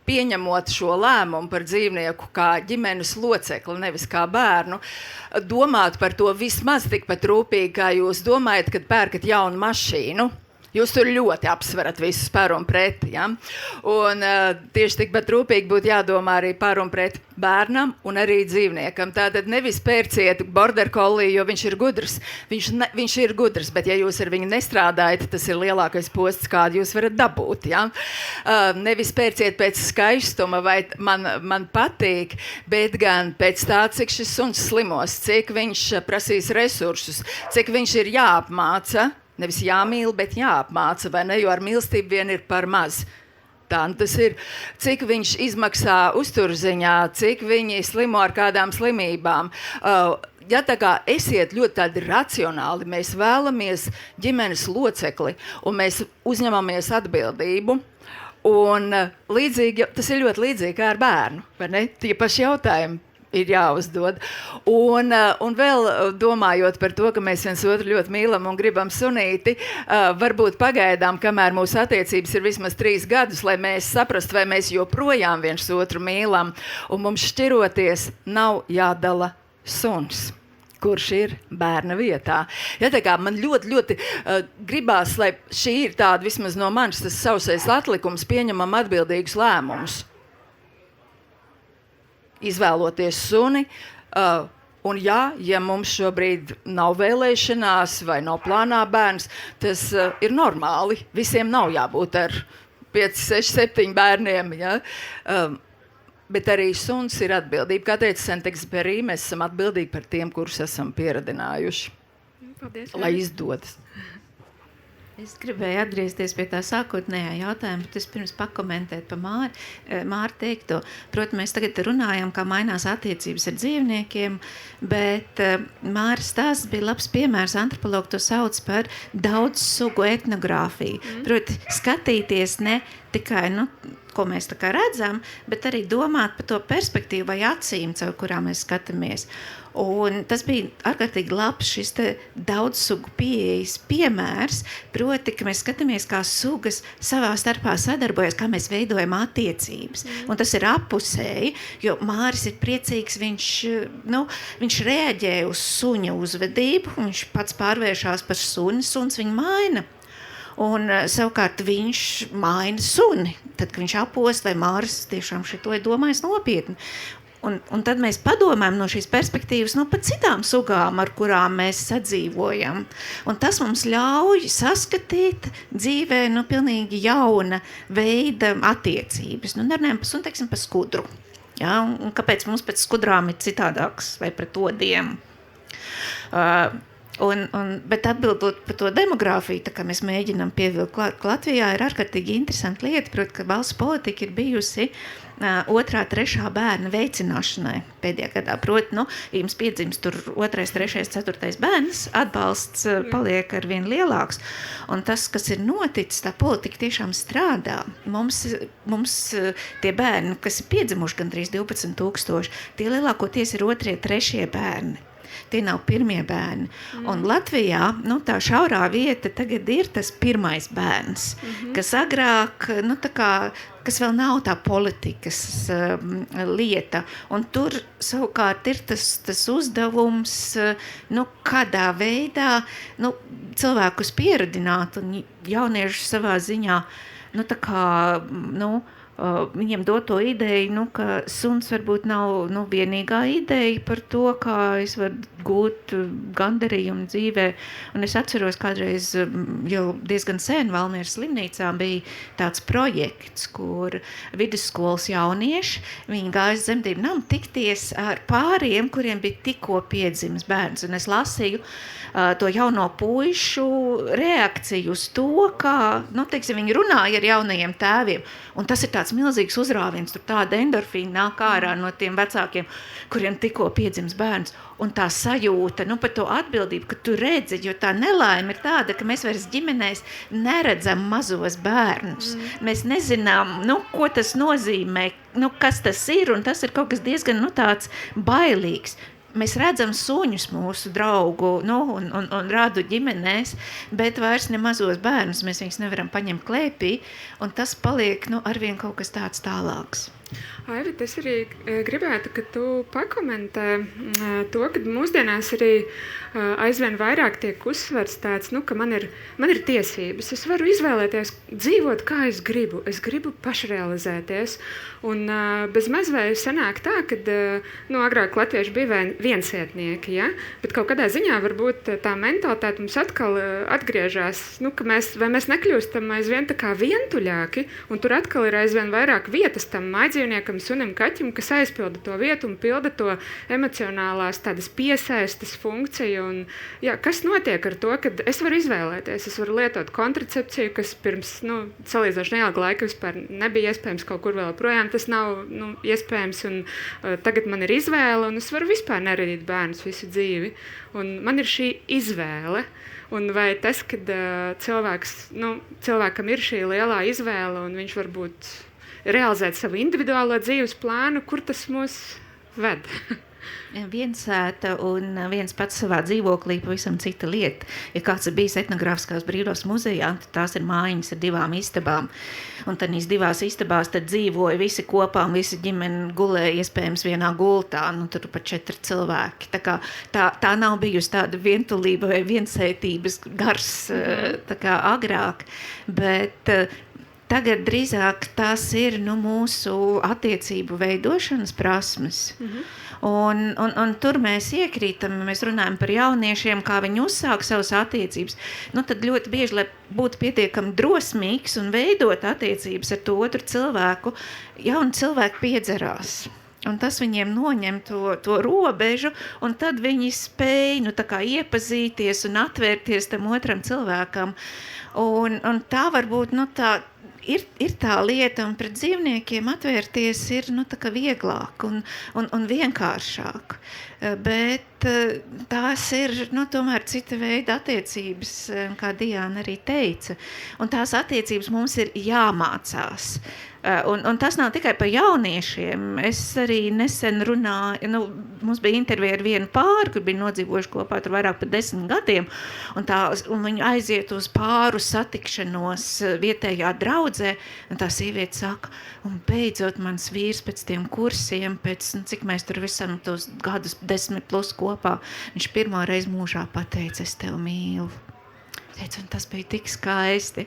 pieņemot šo lēmumu par dzīvnieku kā ģimenes locekli, nevis kā bērnu, domāt par to vismaz tikpat rūpīgi, kā jūs domājat, kad pērkat jaunu mašīnu. Jūs tur ļoti apsverat visus par un pret, ja? Un tieši tikpat rūpīgi būtu jādomā arī par un pret bērnam un arī dzīvniekam. Tātad nevis pērciet border collie, jo viņš ir gudrs. Viņš ir gudrs, bet ja jūs ar viņu nestrādājat, tas ir lielākais posts, kādu jūs varat dabūt, ja? Nevis pērciet pēc skaistuma, vai man patīk, bet gan pēc tā, cik šis suns slimos, cik viņš prasīs resursus, cik viņš ir jāapmāca. Nevis jāmīl, bet jāapmāca, vai ne, jo ar mīlestību vien ir par maz. Tā tas ir, cik viņš izmaksā uzturziņā, cik viņi slimo ar kādām slimībām. Ja tā kā esiet ļoti tādi racionāli, mēs vēlamies ģimenes locekli, un mēs uzņemamies atbildību, un tas ir ļoti līdzīgi kā ar bērnu, vai ne? Tie paši jautājumi ir jāuzdod. Un vēl domājot par to, ka mēs viens otru ļoti mīlam un gribam sunīti, varbūt pagaidām, kamēr mūsu attiecības ir vismaz 3 gadus, lai mēs saprastu, vai mēs joprojām viens otru mīlam, un mums šķiroties nav jādala suns, kurš ir bērna vietā. Ja, tā kā man ļoti gribās, lai šī ir tāda vismaz no manis tas sausais atlikums, pieņemam atbildīgus lēmumus. Izvēloties suni, un ja mums šobrīd nav vēlēšanās vai nav plānā bērns, tas ir normāli. Visiem nav jābūt ar 5, 6, 7 bērniem. Ja? Bet arī suns ir atbildība. Kā teica Saint-Exupéry, mēs esam atbildīgi par tiem, kurus esam pieradinājuši. Paldies. Lai izdodas. Es gribēju atgriezties pie tā sākotnējā jautājuma, bet es pirms pakomentēt par Māri teikto. Protams, mēs tagad runājam, kā mainās attiecības ar dzīvniekiem, bet Māris stāsts bija labs piemērs, antropologi to sauc par daudz sugu etnogrāfiju. Proti, skatīties ne tikai, ko mēs tā kā redzam, bet arī domāt par to perspektīvu vai acīm, caur kurām mēs skatāmies. Un tas bija ārkārtīgi labs šis te daudzsugu pieejas piemērs, proti, ka mēs skatāmies, kā sugas savā starpā sadarbojas, kā mēs veidojam attiecības. Un tas ir appusēji, jo Māris ir priecīgs, viņš reaģē uz suņa uzvedību, viņš pats pārvēršās par suni, suns viņu maina. Un savukārt viņš maina suni, tad, kad viņš apost, vai Māris tiešām šito ir domājis nopietni. Un tad mēs padomājam no šīs perspektīvas par citām sugām, ar kurām mēs sadzīvojam. Un tas mums ļauj saskatīt dzīvē pilnīgi jauna veida attiecības. Nerunājam par suni, teiksim, par skudru. Ja? Un kāpēc mums pēc skudrām ir citādāks vai pret odiem? Bet atbildot par to demogrāfiju, tā kā mēs mēģinām pievilkt klāt, Latvijā ir ārkārtīgi interesanta lieta, proti, ka valsts politika ir bijusi 2., 3. bērna veicināšanai pēdējā gadā. Proti, ja jums piedzimst tur 2., 3., 4. bērns, atbalsts paliek arvien lielāks. Un tas, kas ir noticis, tā politika tiešām strādā. Mums tie bērni, kas ir piedzimuši gandrīz 12,000, tie lielākoties ir 2., 3. bērni. Tie nav pirmie bērni. Un Latvijā, tā šaurā vieta tagad ir tas pirmais bērns, kas agrāk, kas vēl nav tā politikas lieta. Un tur savukārt ir tas uzdevums, kādā veidā cilvēkus pieradināt un jaunieši savā ziņā, viņiem doto ideju, ka suns varbūt nav vienīgā ideja par to, kā es varu gūt gandarījumu dzīvē. Un es atceros, kādreiz jau diezgan sen Valmieras slimnīcā bija tāds projekts, kur vidusskolas jaunieši, viņi gāja zemdību namu tikties ar pāriem, kuriem bija tikko piedzimis bērns. Un es lasīju to jauno puišu reakciju uz to, kā, viņi runāja ar jaunajiem tēviem. Un tas ir tāds milzīgs uzrāviens, tur tāda endorfīna nāk ārā no tiem vecākiem, kuriem tikko piedzims bērns. Un tā sajūta, par to atbildību, ka tu redzi, jo tā nelaime ir tāda, ka mēs vairs ģimenēs neredzam mazos bērnus. Mēs nezinām, ko tas nozīmē, kas tas ir, un tas ir kaut kas diezgan, tāds bailīgs. Mēs redzam suņus mūsu draugu un rādu ģimenēs, bet vairs ne mazos bērnus, mēs viņus nevaram paņemt klēpī, un tas paliek arvien kaut kas tāds tālāks. Aivi, es arī gribētu, ka tu pakomentē to, ka mūsdienās arī aizvien vairāk tiek uzsverts tāds, ka man ir tiesības. Es varu izvēlēties dzīvot, kā es gribu pašrealizēties. Un bez mazvēju sanāk tā, kad agrāk latvieši bija viensietnieki, ja? Bet kaut kādā ziņā varbūt tā mentalitāte mums atkal atgriežās, ka mēs nekļūstam aizvien tā kā vientuļāki, un tur atkal ir aizvien vairāk vietas tam mājdzīvniekam, sunim, kaķim, kas aizpilda to vietu un pilda to emocionālās tādas piesaistes funkciju. Un, kas notiek ar to, kad es varu izvēlēties? Es varu lietot kontracepciju, kas pirms salīdzinoši neilga laika vispār nebija iespējams, kaut kur vēl projām tas nav iespējams, un tagad man ir izvēle, un es varu vispār neradīt bērnus visu dzīvi. Un man ir šī izvēle. Un vai tas, kad cilvēkam ir šī lielā izvēle, un viņš varbūt realizēt savu individuālo dzīves plānu, kur tas mūs ved? Viensēta un viens pats savā dzīvoklī pavisam cita lieta. Ja kāds ir bijis etnogrāfiskās brīvības muzejā, tad tās ir mājiņas ar 2 istabām. Un tādīs 2 istabās tad dzīvoja visi kopā un visi ģimeni gulēja iespējams vienā gultā. Tur pat 4 cilvēki. Tā nav bijusi tāda vientulība vai viensētības gars tā kā agrāk. Bet tagad drīzāk tās ir mūsu attiecību veidošanas prasmes. Un tur mēs iekrītam, mēs runājam par jauniešiem, kā viņi uzsāk savas attiecības. Tad ļoti bieži, lai būtu pietiekami drosmīgs un veidot attiecības ar to otru cilvēku, jauni cilvēki piedzerās. Un tas viņiem noņem to robežu, un tad viņi spēj iepazīties un atvērties tam otram cilvēkam. Un tā varbūt ir tā lieta, un pret dzīvniekiem atvērties ir vieglāk un vienkāršāk. Bet tās ir, tomēr cita veida attiecības, kā Diana arī teica. Un tās attiecības mums ir jāmācās. Un tas nav tikai par jauniešiem. Es arī nesen runāju, mums bija intervija ar vienu pāri, kur bija nodzīvojuši kopā tur vairāk par 10 gadiem, un viņi aiziet uz pāru satikšanos vietējā draudzē, un tā sieviete saka, un beidzot mans vīrs pēc tiem kursiem, cik mēs tur visam tos gadus 10+ kopā, viņš pirmo reizi mūžā pateica, es tevi mīlu. Teicu, un tas bija tik skaisti.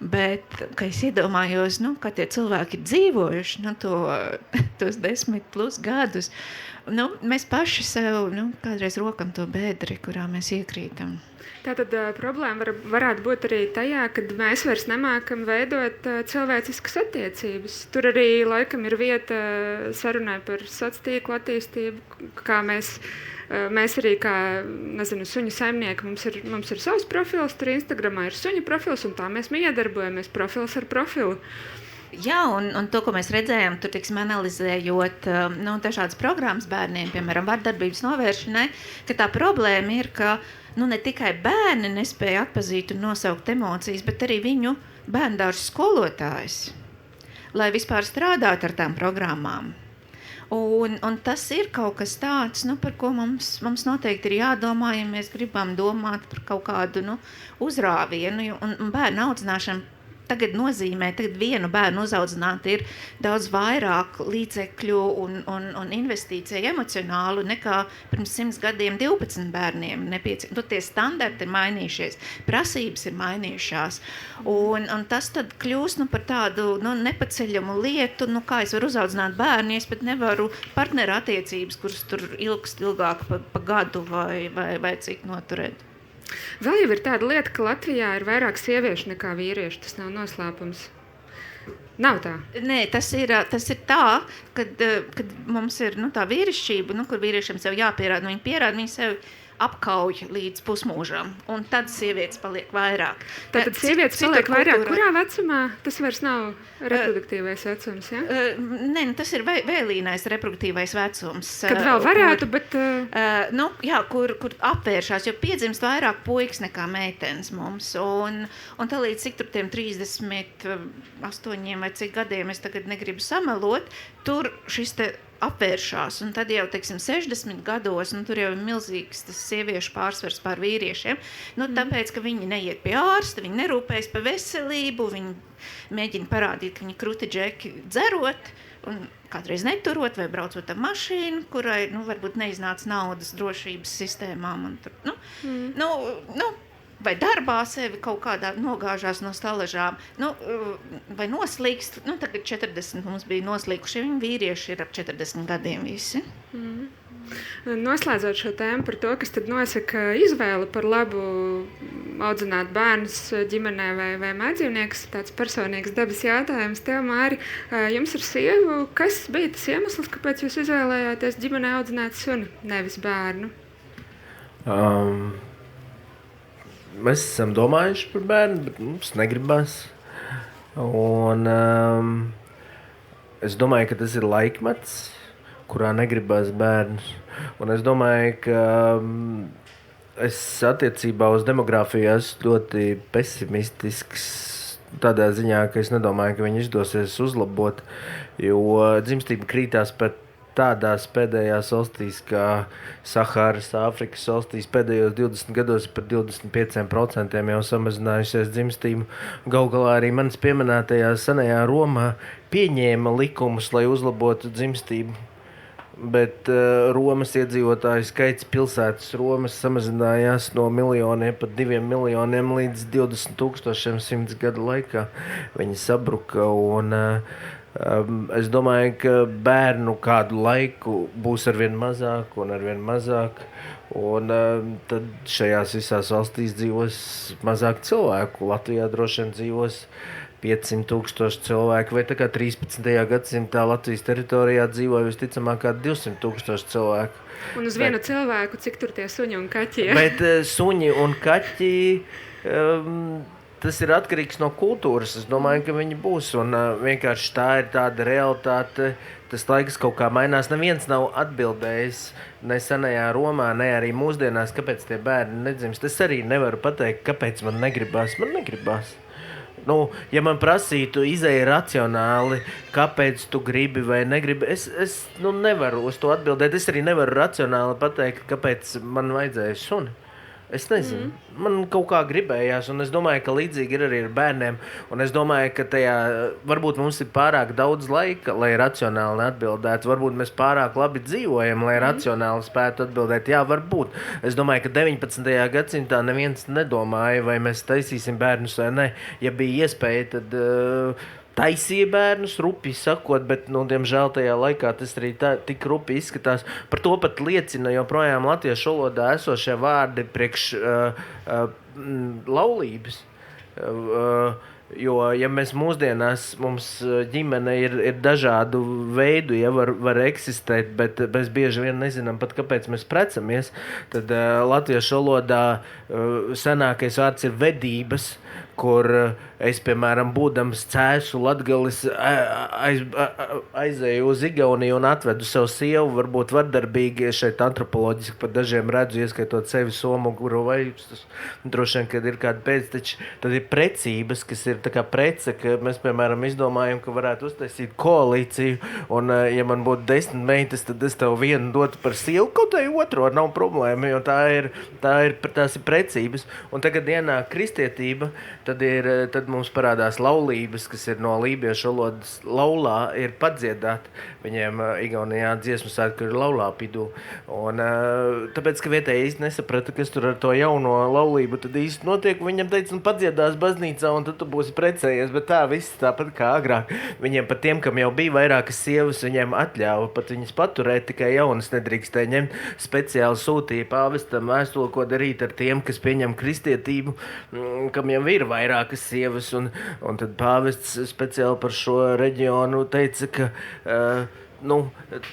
Bet, kad es iedomājos, kā tie cilvēki ir dzīvojuši, tos 10+ gadus, mēs paši sev, kādreiz rokam to bedri, kurā mēs iekrītam. Tātad problēma varētu būt arī tajā, kad mēs vairs nemākam veidot cilvēciskas attiecības. Tur arī laikam ir vieta sarunai par sociālo attīstību, kā mēs arī, kā, suņu saimnieki, mums ir savs profils, tur Instagramā ir suņu profils, un tā mēs iedarbojamies profils ar profilu. Jā, un to, ko mēs redzējām, tur analizējot dažādas programmas bērniem, piemēram, vardarbības novēršanai, ka tā problēma ir, ka ne tikai bērni nespēja atpazīt un nosaukt emocijas, bet arī viņu bērndārza skolotājs, lai vispār strādātu ar tām programmām. Un tas ir kaut kas tāds, par ko mums noteikti ir jādomā, ja mēs gribam domāt par kaut kādu uzrāvienu, un bērnu audzināšanu tagad vienu bērnu uzaudzināt ir daudz vairāk līdzekļu un investīciju emocionālu nekā pirms 100 gadiem 12 bērniem. Tie standarti ir mainījušies, prasības ir mainījušās. Un tas tad kļūst par tādu nepaceļamu lietu, kā es varu uzaudzināt bērnu, ja es pat nevaru partneru attiecības, kuras tur ilgst ilgāk pa gadu vai cik noturēt. Vēl jau ir tāda lieta, ka Latvijā ir vairāk sieviešu nekā vīriešu. Tas nav noslēpums. Nav tā? Nē, tas ir tā, kad mums ir tā vīrišķība, kur vīriešiem sev jāpierāda. Viņi pierāda, viņi sev apkauj līdz pusmūžam, un tad sievietes paliek vairāk. Tātad sievietes paliek vairāk kurā vecumā? Tas vairs nav reproduktīvais vecums, ja? Nē, tas ir vēlīnais reproduktīvais vecums. Kad vēl varētu, bet... Jā, kur apvēršās, jo piedzimst vairāk puikas nekā meitenes mums, un tā līdz cik tur tiem 38 vai cik gadiem, es tagad negribu samelot, tur šis te apvēršās, un tad jau, 60 gados, tur jau ir milzīgs tas sieviešu pārsvars pār vīriešiem, tāpēc, ka viņi neiet pie ārsta, viņi nerūpējas par veselību, viņi mēģina parādīt, ka viņi kruti džeki dzerot, un kādreiz neturot vai braucot ar mašīnu, kurai, varbūt neiznāca naudas drošības sistēmām, un tur, vai darbā sevi kaut kādā nogāžās no stalažām, vai noslīkst, tagad 40 mums bija noslīkuši, viņi vīrieši ir ap 40 gadiem visi. Noslēdzot šo tēmu par to, kas tad nosaka izvēli par labu audzināt bērnus ģimenē vai mājdzīvniekus, tāds personīgs dabas jautājums tev, Māri, jums ar sievu, kas bija tas iemesls, kāpēc jūs izvēlējāties ģimenē audzināt suni, nevis bērnu? Mēs esam domājuši par bērnu, bet mums negribas. Un es domāju, ka tas ir laikmets, kurā negribas bērnus. Un es domāju, ka es attiecībā uz demogrāfiju esmu ļoti pesimistisks. Tādā ziņā, ka es nedomāju, ka viņi izdosies uzlabot, jo dzimstība krītās pat tādās pēdējās valstīs, kā Saharas, Āfrikas valstīs, pēdējos 20 gados par 25% jau samazinājusies dzimstību. Galu galā arī manis pieminētajā senajā Romā pieņēma likumus, lai uzlabotu dzimstību. Bet Romas iedzīvotāju skaits pilsētas Romas samazinājās no miljoniem pat 2 miljoniem līdz 20,000 100 gadu laikā. Viņi sabruka un es domāju, ka bērnu kādu laiku būs arvien mazāk un arvien mazāk, un tad šajās visās valstīs dzīvos mazāk cilvēku. Latvijā droši vien dzīvos 500,000 cilvēku, vai tā kā 13. gadsimtā Latvijas teritorijā dzīvoja visticamāk kā 200,000 cilvēku. Un uz vienu cilvēku, cik tur tie suņi un kaķi? Ja? Bet suņi un kaķi tas ir atkarīgs no kultūras. Es domāju, ka viņi būs. Un vienkārši tā ir tāda realitāte. Tas laiks kaut kā mainās. Neviens nav atbildējis ne senajā Romā, ne arī mūsdienās, kāpēc tie bērni nedzimst. Es arī nevaru pateikt, kāpēc man negribās. Man negribās. Nu, ja man prasītu izēja racionāli, kāpēc tu gribi vai negribi, es nevaru uz to atbildēt. Es arī nevaru racionāli pateikt, kāpēc man vajadzēja suni. Es nezinu. Man kaut kā gribējās, un es domāju, ka līdzīgi ir arī ar bērniem. Un es domāju, ka tajā varbūt mums ir pārāk daudz laika, lai racionāli atbildētu. Varbūt mēs pārāk labi dzīvojam, lai racionāli spētu atbildēt. Jā, varbūt. Es domāju, ka 19. gadsimtā neviens nedomāja, vai mēs taisīsim bērnus vai ne. Ja bija iespēja, tad taisīja bērnus, rupi sakot, bet, diemžēl tajā laikā tas arī tik rupi izskatās. Par to pat liecina joprojām latviešu valodā esošie vārdi priekš laulības. Jo, ja mēs mūsdienās, mums ģimene ir dažādu veidu, ja var eksistēt, bet mēs bieži vien nezinām pat, kāpēc mēs precamies, tad latviešu valodā senākais vārds ir vedības, kur es, piemēram, būdams Cēsu Latgalis, aizēju uz Igauniju un atvedu savu sievu, varbūt vardarbīgi šeit antropoloģiski pat dažiem redzu, ieskaitot sevi somu, kuru vai droši vien, kad ir kāda pēcteči, tad ir precības, kas ir tā kā prece, ka mēs, piemēram, izdomājam, ka varētu uztaisīt koalīciju, un ja man būtu 10 meitas, tad es tev vienu dotu par sievu, kaut vai otro, nav problēma, jo tās ir precības. Un tagad ienāk kristietība, tad mums parādās laulības, kas ir no lībiešu valodas laulā, ir padziedāt. Viņiem Igaunijā dziesmu svētku ir laulā pidū. Un tāpēc, ka vietēji īsti nesaprata, kas tur ar to jauno laulību tad īsti notiek, viņam teica, padziedās baznīcā un tad tu būsi precējies, bet tā viss tāpat kā agrāk. Viņiem pat tiem, kam jau bija vairākas sievas, viņiem atļāva pat viņas paturēt, tikai jaunas nedrīkstēja ņemt. Speciāli sūtīja pāvestam vēstuli, ko darīt ar tiem, kas pieņem kristietību, kam jau ir vairākas sievas, un tad pāvests speciāli par šo reģionu teica, ka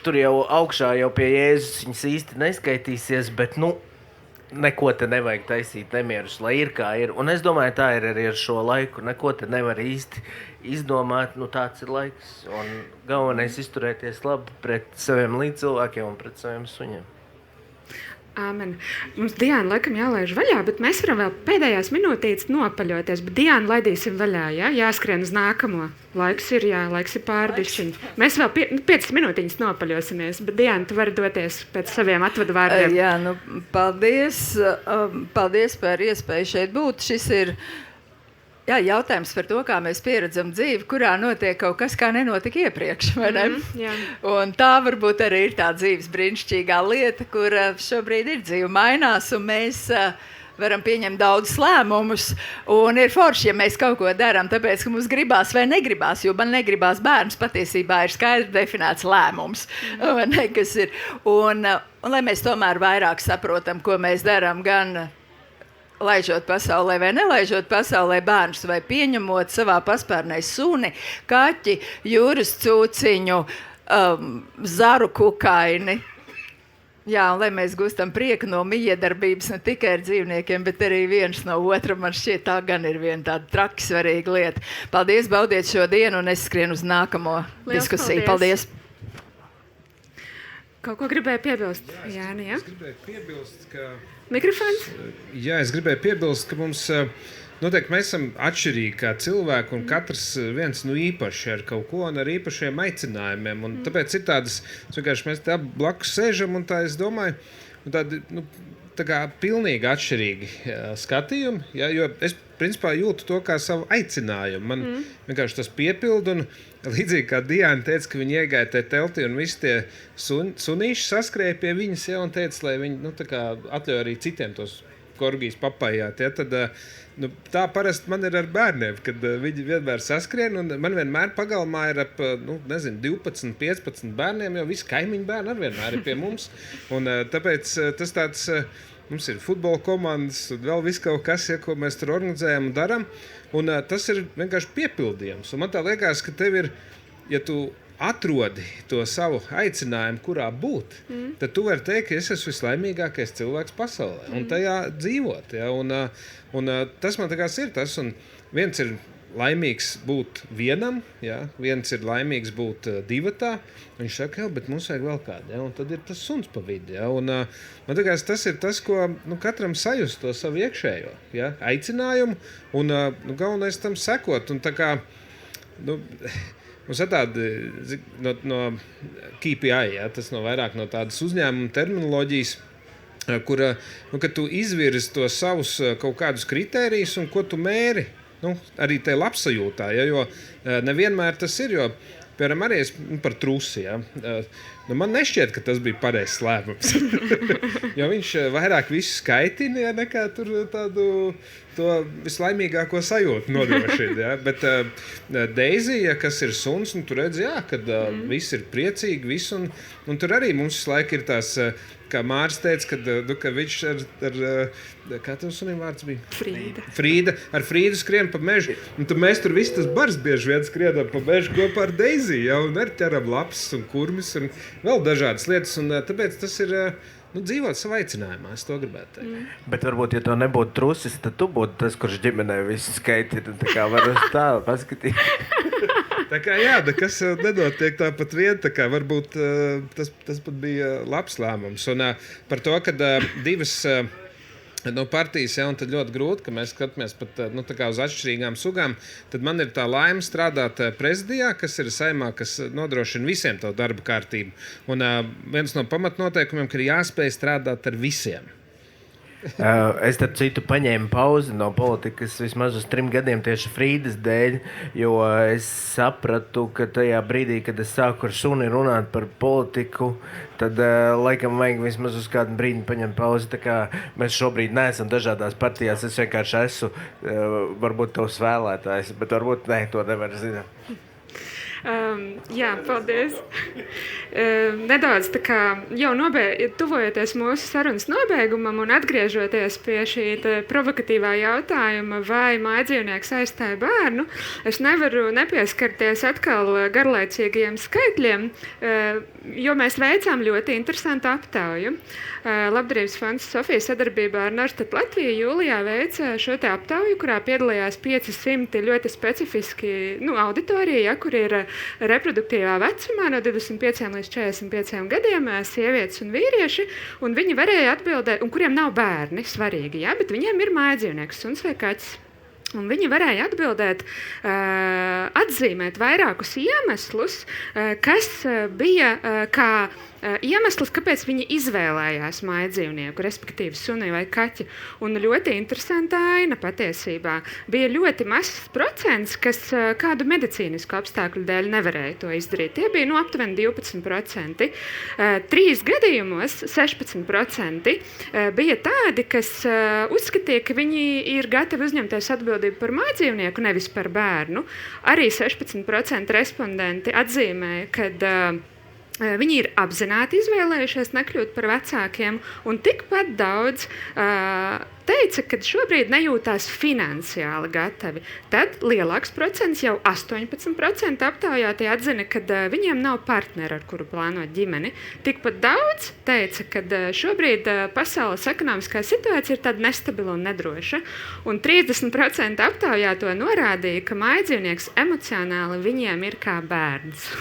tur jau augšā jau pie Jēzus viņas īsti neskaitīsies, bet neko te nevajag taisīt nemierus, lai ir kā ir. Un es domāju, tā ir arī ar šo laiku, neko te nevar īsti izdomāt, tāds ir laiks. Un galvenais izturēties labi pret saviem līdzcilvēkiem un pret saviem suņiem. Āmen. Mums Diāna laikam jālaiž vaļā, bet mēs varam vēl pēdējās minūtītes nopaļoties, bet Diānu laidīsim vaļā, jā? Jāskrien uz nākamo. Laiks ir pārbišķiņ. Mēs vēl 5 minūtiņas nopaļosimies, bet Diāna, tu vari doties pēc saviem atvadu vārdiem. Jā, paldies. Paldies par iespēju šeit būt. Šis ir jautājums par to, kā mēs pieredzam dzīvi, kurā notiek kaut kas, kā nenotika iepriekš, vai ne? Un tā varbūt arī ir tā dzīves brīnišķīgā lieta, kur šobrīd ir dzīve mainās, un mēs varam pieņemt daudz lēmumus, un ir forši, ja mēs kaut ko darām, tāpēc, ka mums gribās vai negribās, jo man negribās bērns, patiesībā ir skaidri definēts lēmums, kas ir. Un lai mēs tomēr vairāk saprotam, ko mēs darām, gan laižot pasaulē vai nelaižot pasaulē bērnus, vai pieņemot savā paspārnē suni, kaķi, jūras cūciņu, zaru kukaini. Jā, un lai mēs gūstam prieku no mijiedarbības ne tikai ar dzīvniekiem, bet arī viens no otra. Man šķiet, tā gan ir viena tāda traki svarīga lieta. Paldies, baudiet šo dienu, un es skrienu uz nākamo diskusiju. Paldies! Kaut ko gribēju piebilst? Jā, es gribēju piebilst, ka... Mikrofons? Jā, es gribēju piebilst, ka mums noteikti mēs esam atšķirīgi kā cilvēki, un katrs viens īpaši ar kaut ko un ar īpašiem aicinājumiem. Un tāpēc ir tādas, vienkārši mēs tā blakus sēžam, un tā es domāju, un tādi, tā kā pilnīgi atšķirīgi skatījumi, ja, jo es principā jūtu to kā savu aicinājumu. Man vienkārši tas piepildu, un līdzīgi kā Diāna teica, ka viņi iegāja tajā teltī un visi tie sunīši saskrēja pie viņas, ja, un teica, lai viņi tā kā atļauj arī citiem tos korgijas papājāt. Ja, tad, tā parasti man ir ar bērniem, kad viņi vienmēr saskrien, un man vienmēr pagalmā ir ap 12, 15 bērniem, jo visi kaimiņu bērni ar vienmēr ir pie mums. Un tāpēc tas tāds, mums ir futbola komandas, un vēl viss kaut kas, ja, ko mēs tur organizējam un daram. Un tas ir vienkārši piepildījums. Un man tā liekas, ka tev ir, ja tu atrodi to savu aicinājumu, kurā būt, tad tu vari teikt, ka es esmu vislaimīgākais cilvēks pasaulē un tajā dzīvot. Ja? Un tas man tā kā ir tas, un viens ir laimīgs būt vienam, ja? Viens ir laimīgs būt divatā. Viņš saka, jā, bet mums vajag vēl kādu, ja? Un tad ir tas suns pa vidu. Ja? Un man liekas, tas ir tas, ko katram sajust to savu iekšējo, ja? Aicinājumu, un galvenais tam sekot. Un tā kā, mums ir tādi no KPI, ja? Tas vairāk no tādas uzņēmuma terminoloģijas, kur, kad tu izvirzi to savus kaut kādus kritērijus un ko tu mēri, arī tajā labsajūtā, ja? Jo nevienmēr tas ir, jo, piemēram, arī es par trusi, ja? Man nešķiet, ka tas bija pareizs lēmums, jo viņš vairāk visu skaitina, ja, nekā tur tādu to vislaimīgāko sajūtu nodrošina, ja? Bet Deizija, kas ir suns, un tu redzi, jā, kad viss ir priecīgi, viss, un tur arī mums laika ir tās, kā Māris teica, ka viņš kā tev sunim vārds bija? Frīda. Ar Frīdu skrien pa mežu. Un tad mēs tur visi tas bars bieži vien skrienam pa mežu kopā ar Deiziju, ja, un ar ķeram lapsas un kurmis un vēl dažādas lietas. Un tāpēc tas ir dzīvot savu aicinājumā, es to gribētu teikt. Bet varbūt, ja to nebūtu trusis, tad tu būtu tas, kurš ģimenē visu skaitina. Tā kā var uz tālu paskatīt. Tā kā jā, kas nenotiek tāpat vien, tā kā varbūt tas pat bija labs lēmums. Un par to, kad divas partijas, ja, un tad ļoti grūti, ka mēs skatāmies pat tā kā uz atšķirīgām sugām, tad man ir tā laime strādāt prezidijā, kas ir Saeimā, kas nodrošina visiem to darba kārtību. Un viens no pamatnoteikumiem, ka ir jāspēj strādāt ar visiem. Es starp citu paņēmu pauzi no politikas vismaz uz 3 gadiem tieši Frīdas dēļ, jo es sapratu, ka tajā brīdī, kad es sāku ar suni runāt par politiku, tad laikam vajag vismaz uz kādu brīdi paņemt pauzi. Tā kā mēs šobrīd neesam dažādās partijās, es vienkārši esmu varbūt tavs vēlētājs, bet varbūt ne, to nevar zināt. Jā, paldies. Nedaudz tā kā jau tuvojoties mūsu sarunas nobeigumam un atgriežoties pie šī provokatīvā jautājuma, vai mājdzīvnieks aizstāja bērnu, es nevaru nepieskarties atkal garlaicīgajiem skaitļiem, jo mēs veicām ļoti interesantu aptauju. Labdarības fonds Sofija sadarbībā ar Norstat Latviju jūlijā veica šo te aptauju, kurā piedalījās 500 ļoti specifiski auditorija, ja, kur ir reproduktīvā vecumā no 25 līdz 45 gadiem, sievietes un vīrieši, un viņi varēja atbildēt, un kuriem nav bērni, svarīgi, ja, bet viņiem ir mājdzīvnieks, suns vai kaķis. Un viņi varēja atbildēt, atzīmēt vairākus iemeslus, kas bija kā iemesls, kāpēc viņi izvēlējās mājdzīvnieku, respektīvi suni vai kaķi. Un ļoti interesanta aina patiesībā. Bija ļoti mazs procents, kas kādu medicīnisku apstākļu dēļ nevarēja to izdarīt. Tie bija aptuveni 12%. 3 gadījumos 16% bija tādi, kas uzskatīja, ka viņi ir gatavi uzņemties atbildību par mājdzīvnieku, nevis par bērnu. Arī 16% respondenti atzīmēja, ka viņi ir apzināti izvēlējušies nekļūt par vecākiem, un tikpat daudz teica, ka šobrīd nejūtās finansiāli gatavi. Tad lielāks procents, jau 18% aptaujātie atzina, ka viņiem nav partneri, ar kuru plānot ģimeni. Tikpat daudz teica, ka šobrīd pasaules ekonomiskā situācija ir tāda nestabila un nedroša, un 30% aptaujāto norādīja, ka mājdzīvnieks emocionāli viņiem ir kā bērns.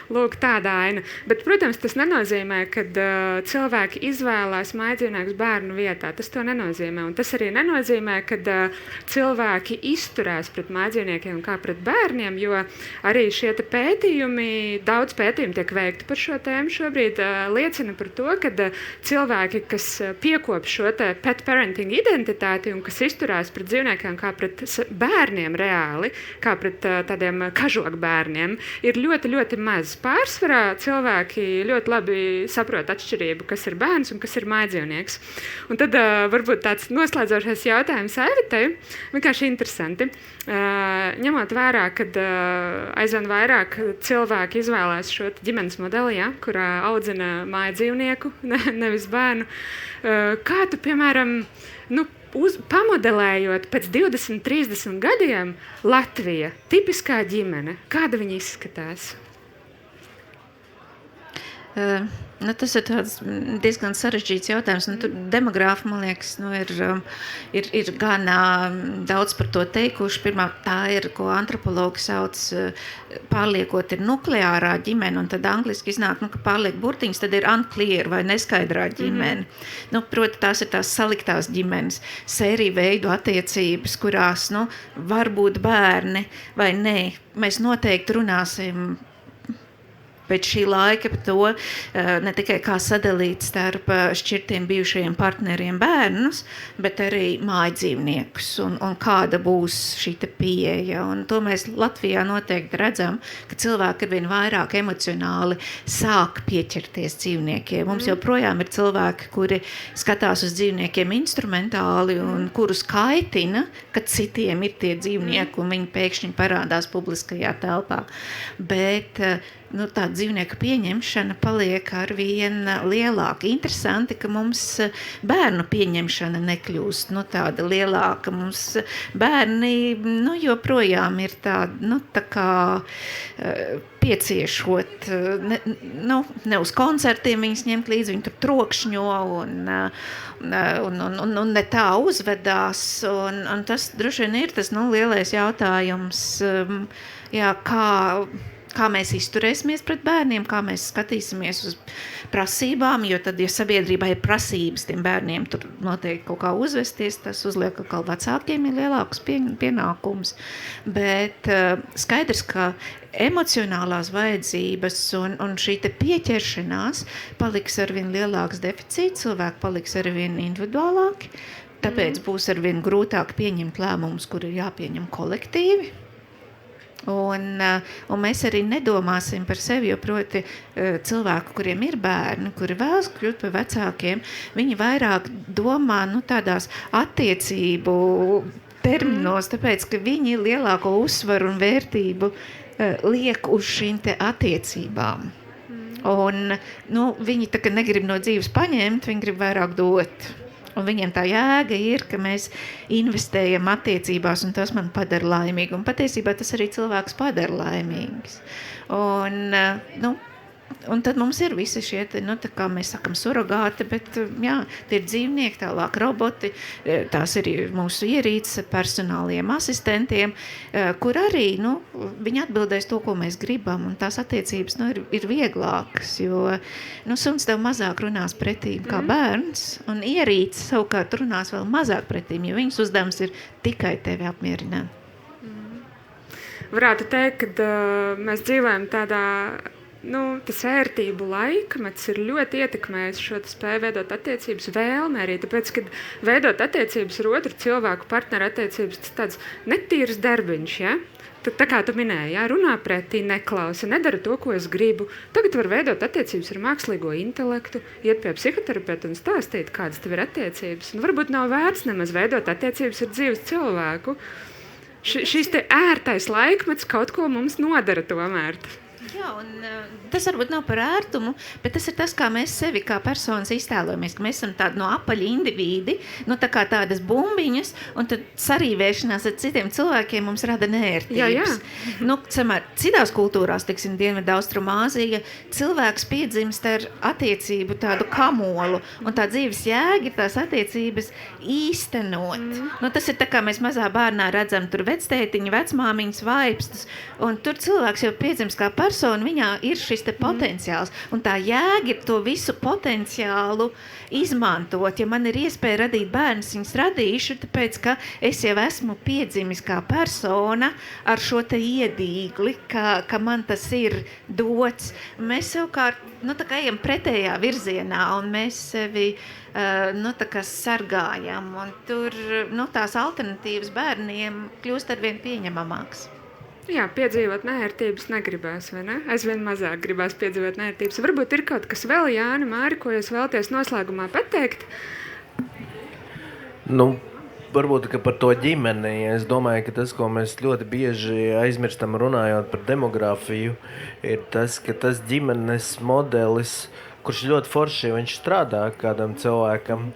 Lūk, tāda aina. Bet, protams, tas nenozīmē, ka cilvēki izvēlās mājdzīvniekus bērnu vietā. Tas to nenozīmē. Un tas arī nenozīmē, ka cilvēki izturās pret mājdzīvniekiem kā pret bērniem, jo arī šie pētījumi, daudz pētījumu tiek veikti par šo tēmu šobrīd, liecina par to, ka cilvēki, kas piekop šo pet parenting identitāti un kas izturās pret dzīvniekiem kā pret bērniem reāli, kā pret tādiem kažoku bērniem, ir ļoti, ļoti maz. Pārsvarā cilvēki ļoti labi saprot atšķirību, kas ir bērns un kas ir mājdzīvnieks. Un tad varbūt tāds noslēdzošais jautājums Aivitei, vienkārši interesanti. Ņemot vērā, kad aizvien vairāk cilvēki izvēlēs šo ģimenes modeli, ja, kurā audzina mājdzīvnieku, nevis bērnu, kā tu, piemēram, pamodelējot pēc 20, 30 gadiem Latvija, tipiskā ģimene, kāda viņa izskatās? Tas ir diezgan sarežģīts jautājums. Tur demogrāfi, man liekas, ir gan daudz par to teikuši. Pirmā tā ir, ko antropologi sauc pārliekot, ir nukleārā ģimene, un tad angliski iznāk, ka pārliek burtiņas, tad ir unclear vai neskaidrā ģimene. Proti, tās ir tās saliktās ģimenes, sēriju veidu attiecības, kurās var būt bērni vai nē. Mēs noteikti runāsim pēc šī laika par to, ne tikai kā sadalīt starp šķirtiem bijušajiem partneriem bērnus, bet arī mājdzīvniekus un kāda būs šī pieeja. Un to mēs Latvijā noteikti redzam, ka cilvēki arvien vairāk emocionāli sāk pieķerties dzīvniekiem. Mums joprojām ir cilvēki, kuri skatās uz dzīvniekiem instrumentāli un kurus kaitina, kad citiem ir tie dzīvnieki un viņi pēkšņi parādās publiskajā telpā. Bet tā dzīvnieku pieņemšana paliek arvien lielāka. Interesanti, ka mums bērnu pieņemšana nekļūst tāda lielāka. Mums bērni joprojām ir tāda, tā kā pieciešot, ne uz koncertiem viņus ņemt līdzi, viņi tur trokšņo un ne tā uzvedās. Un tas droši vien ir tas lielais jautājums, kā mēs izturēsimies pret bērniem, kā mēs skatīsimies uz prasībām, jo tad, ja sabiedrībā ir prasības tiem bērniem tur noteikti kaut kā uzvesties, tas uzliek atkal vecākiem ir lielāks pienākums. Bet skaidrs, ka emocionālās vajadzības un šī pieķeršanās paliks arvien lielāks deficīts, cilvēki paliks arvien individuālāki, tāpēc būs arvien grūtāk pieņemt lēmumus, kur ir jāpieņem kolektīvi. Un mēs arī nedomāsim par sevi, jo proti cilvēku, kuriem ir bērni, kuri vēlas kļūt par vecākiem, viņi vairāk domā tādās attiecību terminos, tāpēc, ka viņi lielāko uzsvaru un vērtību liek uz šīm attiecībām. Un viņi tā kā negrib no dzīves paņemt, viņi grib vairāk dot. Un viņiem tā jēga ir, ka mēs investējam attiecībās, un tas man padara laimīgu. Un patiesībā tas arī cilvēks padara laimīgs. Un tad mums ir visi šie, tā kā mēs sakam, surrogāti, bet tie ir dzīvnieki, tālāk roboti, tās ir mūsu ierīces personāliem asistentiem, kur arī, viņi atbildēs to, ko mēs gribam, un tās attiecības, ir vieglākas, jo, suns tev mazāk runās pretīm kā bērns, un ierīces savukārt runās vēl mazāk pretīm, jo viņas uzdevums ir tikai tevi apmierināt. Varētu teikt, ka mēs dzīvojam tādā tas ērtību laikmets ir ļoti ietekmējis šo spēju veidot attiecības vēlme arī, tāpēc, kad veidot attiecības ar otru cilvēku, partneru attiecības, tas tāds netīrs darbiņš, ja? Tad, tā kā tu minēji, runā pretī, neklausa, nedara to, ko es gribu. Tagad var veidot attiecības ar mākslīgo intelektu, iet pie psihoterapeita un stāstīt, kādas tev ir attiecības. Un varbūt nav vērts nemaz veidot attiecības ar dzīves cilvēku. Šis te ērtais laikmets kaut ko mums nodara tomēr. Jā, un tas varbūt nav par ērtumu, bet tas ir tas, kā mēs sevi kā personas iztēlojamies, ka mēs esam tādi apaļi indivīdi, tā kā tādas bumbiņas, un tad sarīvēšanās ar citiem cilvēkiem mums rada neērtības. Samēr citās kultūrās, teiksim, Dienvidaustrumāzija, cilvēks piedzimst ar attiecību tādu kamolu, un tā dzīves jēga ir tās attiecības īstenot. Tas ir tā, kā mēs mazā bērnā redzam tur vectētiņu, vecmāmiņas vaipstus, un tur cilvēks jau piedzimst kā persona, viņā ir šis te potenciāls, un tā jēga ir to visu potenciālu izmantot. Ja man ir iespēja radīt bērnus, viņus radīšu, tāpēc, ka es jau esmu piedzimis kā persona ar šo te iedīgli, ka man tas ir dots. Mēs savukārt, tā kā ejam pretējā virzienā, un mēs sevi tā kā sargājam, un tur, tās alternatīvas bērniem kļūst arvien pieņemamāks. Jā, piedzīvot neērtības negribās, vai ne? Aizvien mazāk gribās piedzīvot neērtības. Varbūt ir kaut kas vēl, Jāni, Māri, ko jūs vēlaties noslēgumā pateikt? Varbūt, ka par to ģimeni. Es domāju, ka tas, ko mēs ļoti bieži aizmirstam runājot par demogrāfiju, ir tas, ka tas ģimenes modelis, kurš ļoti forši, viņš strādā kādam cilvēkam,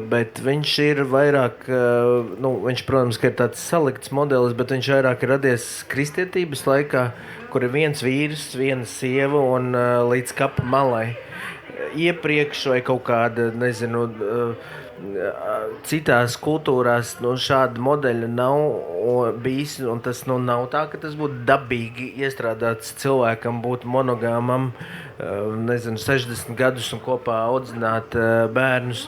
bet viņš ir vairāk, viņš, protams, ka ir tāds salikts modelis, bet viņš vairāk ir radies kristietības laikā, kur ir viens vīrs, viena sieva un līdz kapa malai. Iepriekš vai kaut kāda, nezinu, citās kultūrās šāda modeļa nav bijis, un tas nav tā, ka tas būtu dabīgi iestrādāts cilvēkam būt monogāmam, 60 gadus un kopā audzināt bērnus,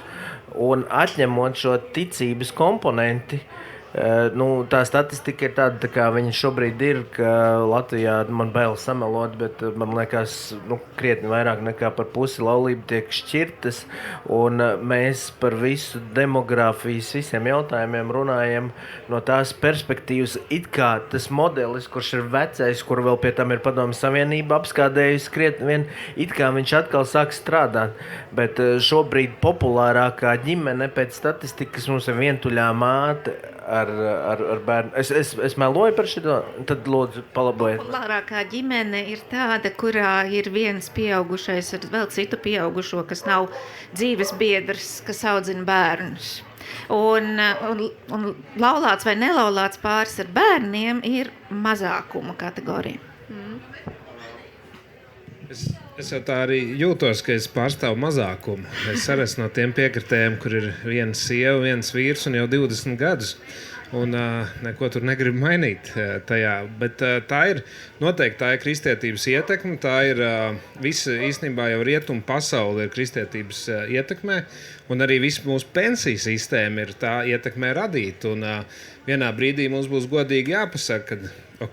un atņemot šo ticības komponenti. Tā statistika ir tāda, kā viņa šobrīd ir, ka Latvijā man bail samelot, bet man liekas, krietni vairāk nekā par pusi laulību tiek šķirtas, un mēs par visu demogrāfijas visiem jautājumiem runājam no tās perspektīvas, it kā tas modelis, kurš ir vecais, kur vēl pie tam ir Padomju Savienība apskādējusi krietni vien, it kā viņš atkal sāk strādāt, bet šobrīd populārākā ģimene pēc statistikas mums ir vientuļā māte, ar bērnu. Es meloju par šito, tad lūdzu palabojiet. Populārākā ģimene ir tāda, kurā ir viens pieaugušais ar vēl citu pieaugušo, kas nav dzīves biedrs, kas audzina bērnus. Un laulāts vai nelaulāts pāris ar bērniem ir mazākuma kategorija. Es jau tā arī jūtos, ka es pārstāvu mazākumu. Es arī esmu no tiem piekritējiem, kur ir viena sieva, viens vīrs un jau 20 gadus. Un neko tur negribu mainīt tajā. Bet tā ir noteikti tā ir kristietības ietekme. Tā ir visa īstenībā jau rietumu pasaule ir kristietības ietekmē. Un arī visa mūsu pensiju sistēma ir tā ietekmē radīta. Un vienā brīdī mums būs godīgi jāpasaka,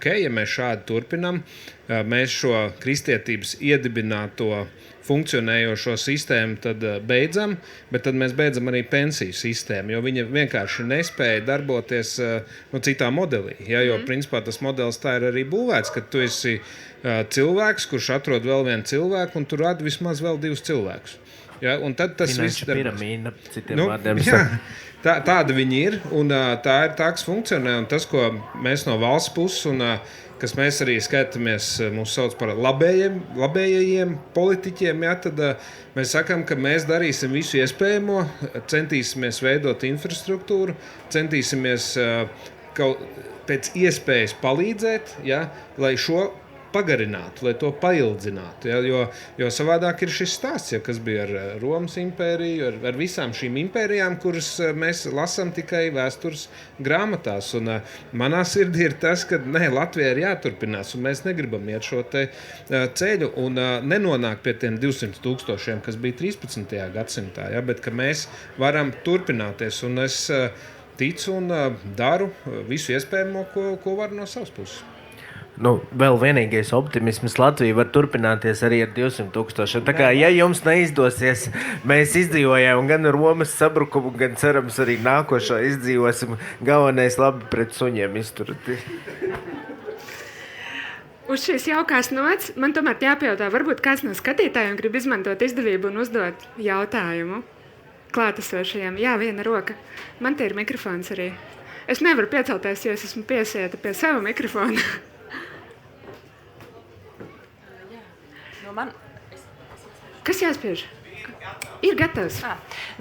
ka ja mēs šādi turpinam, mēs šo kristietības iedibināto funkcionējošo sistēmu tad beidzam, bet tad mēs beidzam arī pensiju sistēmu, jo viņa vienkārši nespēja darboties citā modelī. Ja, jo principā tas modelis tā ir arī būvēts, ka tu esi cilvēks, kurš atrod vēl vienu cilvēku, un tu radi vismaz vēl 2 cilvēkus. Ja, un tad tas viss piramīda, citiem vārdiem. Jā, tāda viņi ir, un tā ir tā, kas funkcionē, un tas, ko mēs no valsts puses, un kas mēs arī skaitamies, mūs sauc par labējiem politiķiem, ja, tad mēs sakam, ka mēs darīsim visu iespējamo, centīsimies veidot infrastruktūru, centīsimies pēc iespējas palīdzēt, ja, lai šo pagarinātu, lai to paildzinātu. Ja, jo savādāk ir šis stāsts, ja, kas bija ar Romas impēriju, ar visām šīm impērijām, kuras mēs lasām tikai vēstures grāmatās. Un manā sirdī ir tas, ka Latvijai ir jāturpinās, un mēs negribam iet šo te ceļu un nenonākt pie tiem 200 000, kas bija 13. gadsimtā, ja, bet ka mēs varam turpināties. Un es ticu un daru visu iespējamo, ko varu no savas puses. Vēl vienīgais optimisms Latvija var turpināties arī ar 200 000. Tā kā, ja jums neizdosies, mēs izdzīvojām gan Romas sabrukumu, gan cerams arī nākošo izdzīvosim. Galvenais labi pret suņiem izturat. Uz šīs jaukās nots man tomēr jāpajautā, varbūt kāds no skatītājiem grib izmantot izdevību un uzdot jautājumu klātesošajiem. Jā, viena roka. Man te ir mikrofons arī. Es nevaru piecelties, jo es esmu piesieta pie sava mikrofona. Kas jāspiež? Ir gatavs.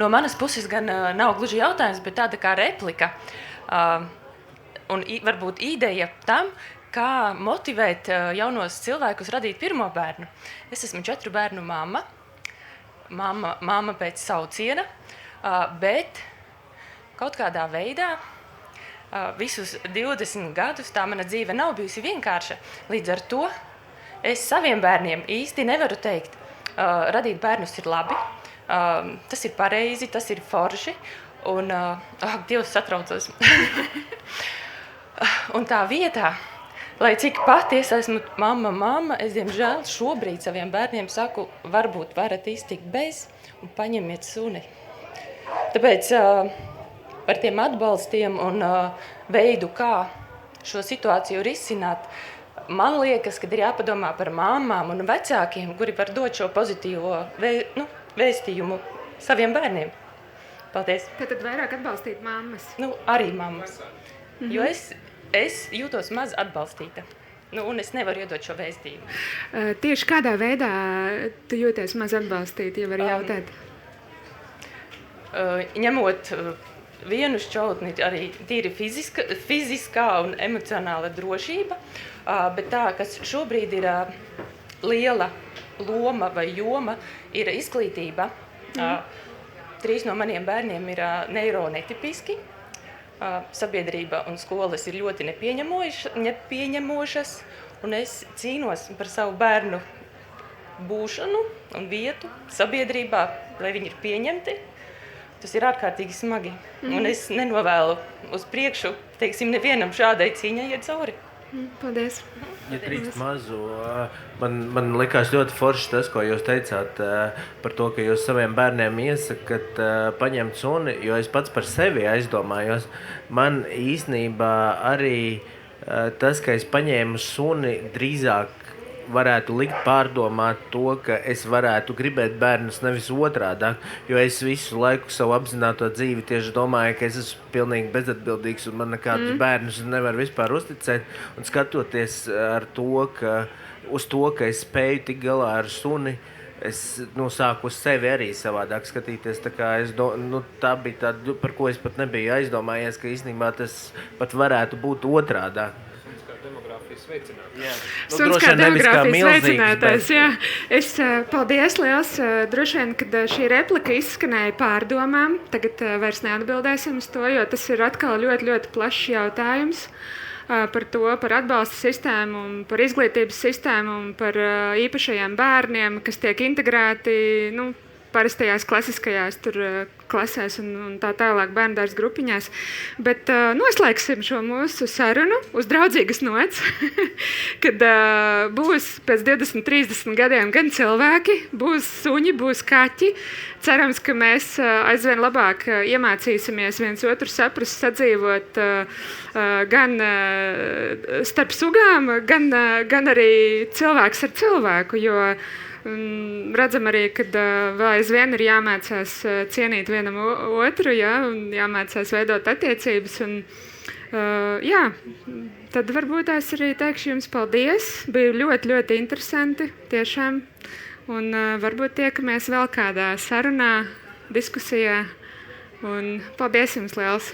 No manas puses gan nav gluži jautājums, bet tāda kā replika. Un varbūt ideja tam, kā motivēt jaunos cilvēkus radīt pirmo bērnu. Es esmu 4 bērnu mamma pēc sauciena, bet kaut kādā veidā visus 20 gadus tā mana dzīve nav bijusi vienkārša. Līdz ar to es saviem bērniem īsti nevaru teikt, radīt bērnus ir labi, tas ir pareizi, tas ir forši, un Dievs satraucos. Un tā vietā, lai cik pati es esmu mamma, es diemžēl šobrīd saviem bērniem saku, varbūt varat iztikt bez un paņemiet suni. Tāpēc par tiem atbalstiem un veidu, kā šo situāciju risināt, man liekas, ka ir jāpadomā par māmām un vecākiem, kuri var dot šo pozitīvo vēstījumu saviem bērniem. Paldies. Tad vairāk atbalstīt mammas. Arī mammas. Jo es jūtos maz atbalstīta. Un es nevaru iedot šo vēstījumu. Tieši kādā veidā tu jūties maz atbalstīt, ja var jautāt? Ņemot vienu šķautni arī tīri fiziskā un emocionāla drošība, bet tā, kas šobrīd ir liela loma vai joma, ir izglītība. 3 no maniem bērniem ir neironetipiski. Sabiedrība un skolas ir ļoti nepieņemošas, un es cīnos par savu bērnu būšanu un vietu sabiedrībā, lai viņi ir pieņemti. Tas ir ārkārtīgi smagi, un es nenovēlu uz priekšu, teiksim, nevienam šādai cīņai iet cauri. Paldies. Ja drīkst mazu, man likās ļoti forši tas, ko jūs teicāt par to, ka jūs saviem bērniem iesakat paņemt suni, jo es pats par sevi aizdomājos. Man īstenībā arī tas, ka es paņēmu suni, drīzāk varētu likt pārdomāt to, ka es varētu gribēt bērnus nevis otrādāk, jo es visu laiku savu apzināto dzīvi tieši domāju, ka es esmu pilnīgi bezatbildīgs un man nekādus bērnus nevar vispār uzticēt. Un skatoties uz to, ka es spēju tik galā ar suni, es sāku uz sevi arī savādāk skatīties. Tā kā tā bija tāda, par ko es pat nebiju aizdomājies, ka īstenībā tas pat varētu būt otrādāk. Suns kā demogrāfijas veicinātājs, jā. Es paldies liels. Droši vien, kad šī replika izskanēja pārdomām, tagad vairs neatbildēsim uz to, jo tas ir atkal ļoti, ļoti plašs jautājums par to, par atbalsta sistēmu, par izglītības sistēmu un par īpašajiem bērniem, kas tiek integrēti, parastajās klasiskajās klasēs un tā tālāk bērndārs grupiņās. Bet noslēgsim šo mūsu sarunu uz draudzīgas nots, kad būs pēc 20-30 gadiem gan cilvēki, būs suņi, būs kaķi. Cerams, ka mēs aizvien labāk iemācīsimies viens otru saprast, sadzīvot gan starp sugām, gan arī cilvēks ar cilvēku, jo redzam arī, ka vēl aizvien ir jāmācās cienīt vienam otru, un jāmācās veidot attiecības. Un, tad varbūt es arī teikšu jums paldies. Bija ļoti, ļoti interesanti tiešām. Un varbūt tiekamies vēl kādā sarunā, diskusijā. Un paldies jums liels!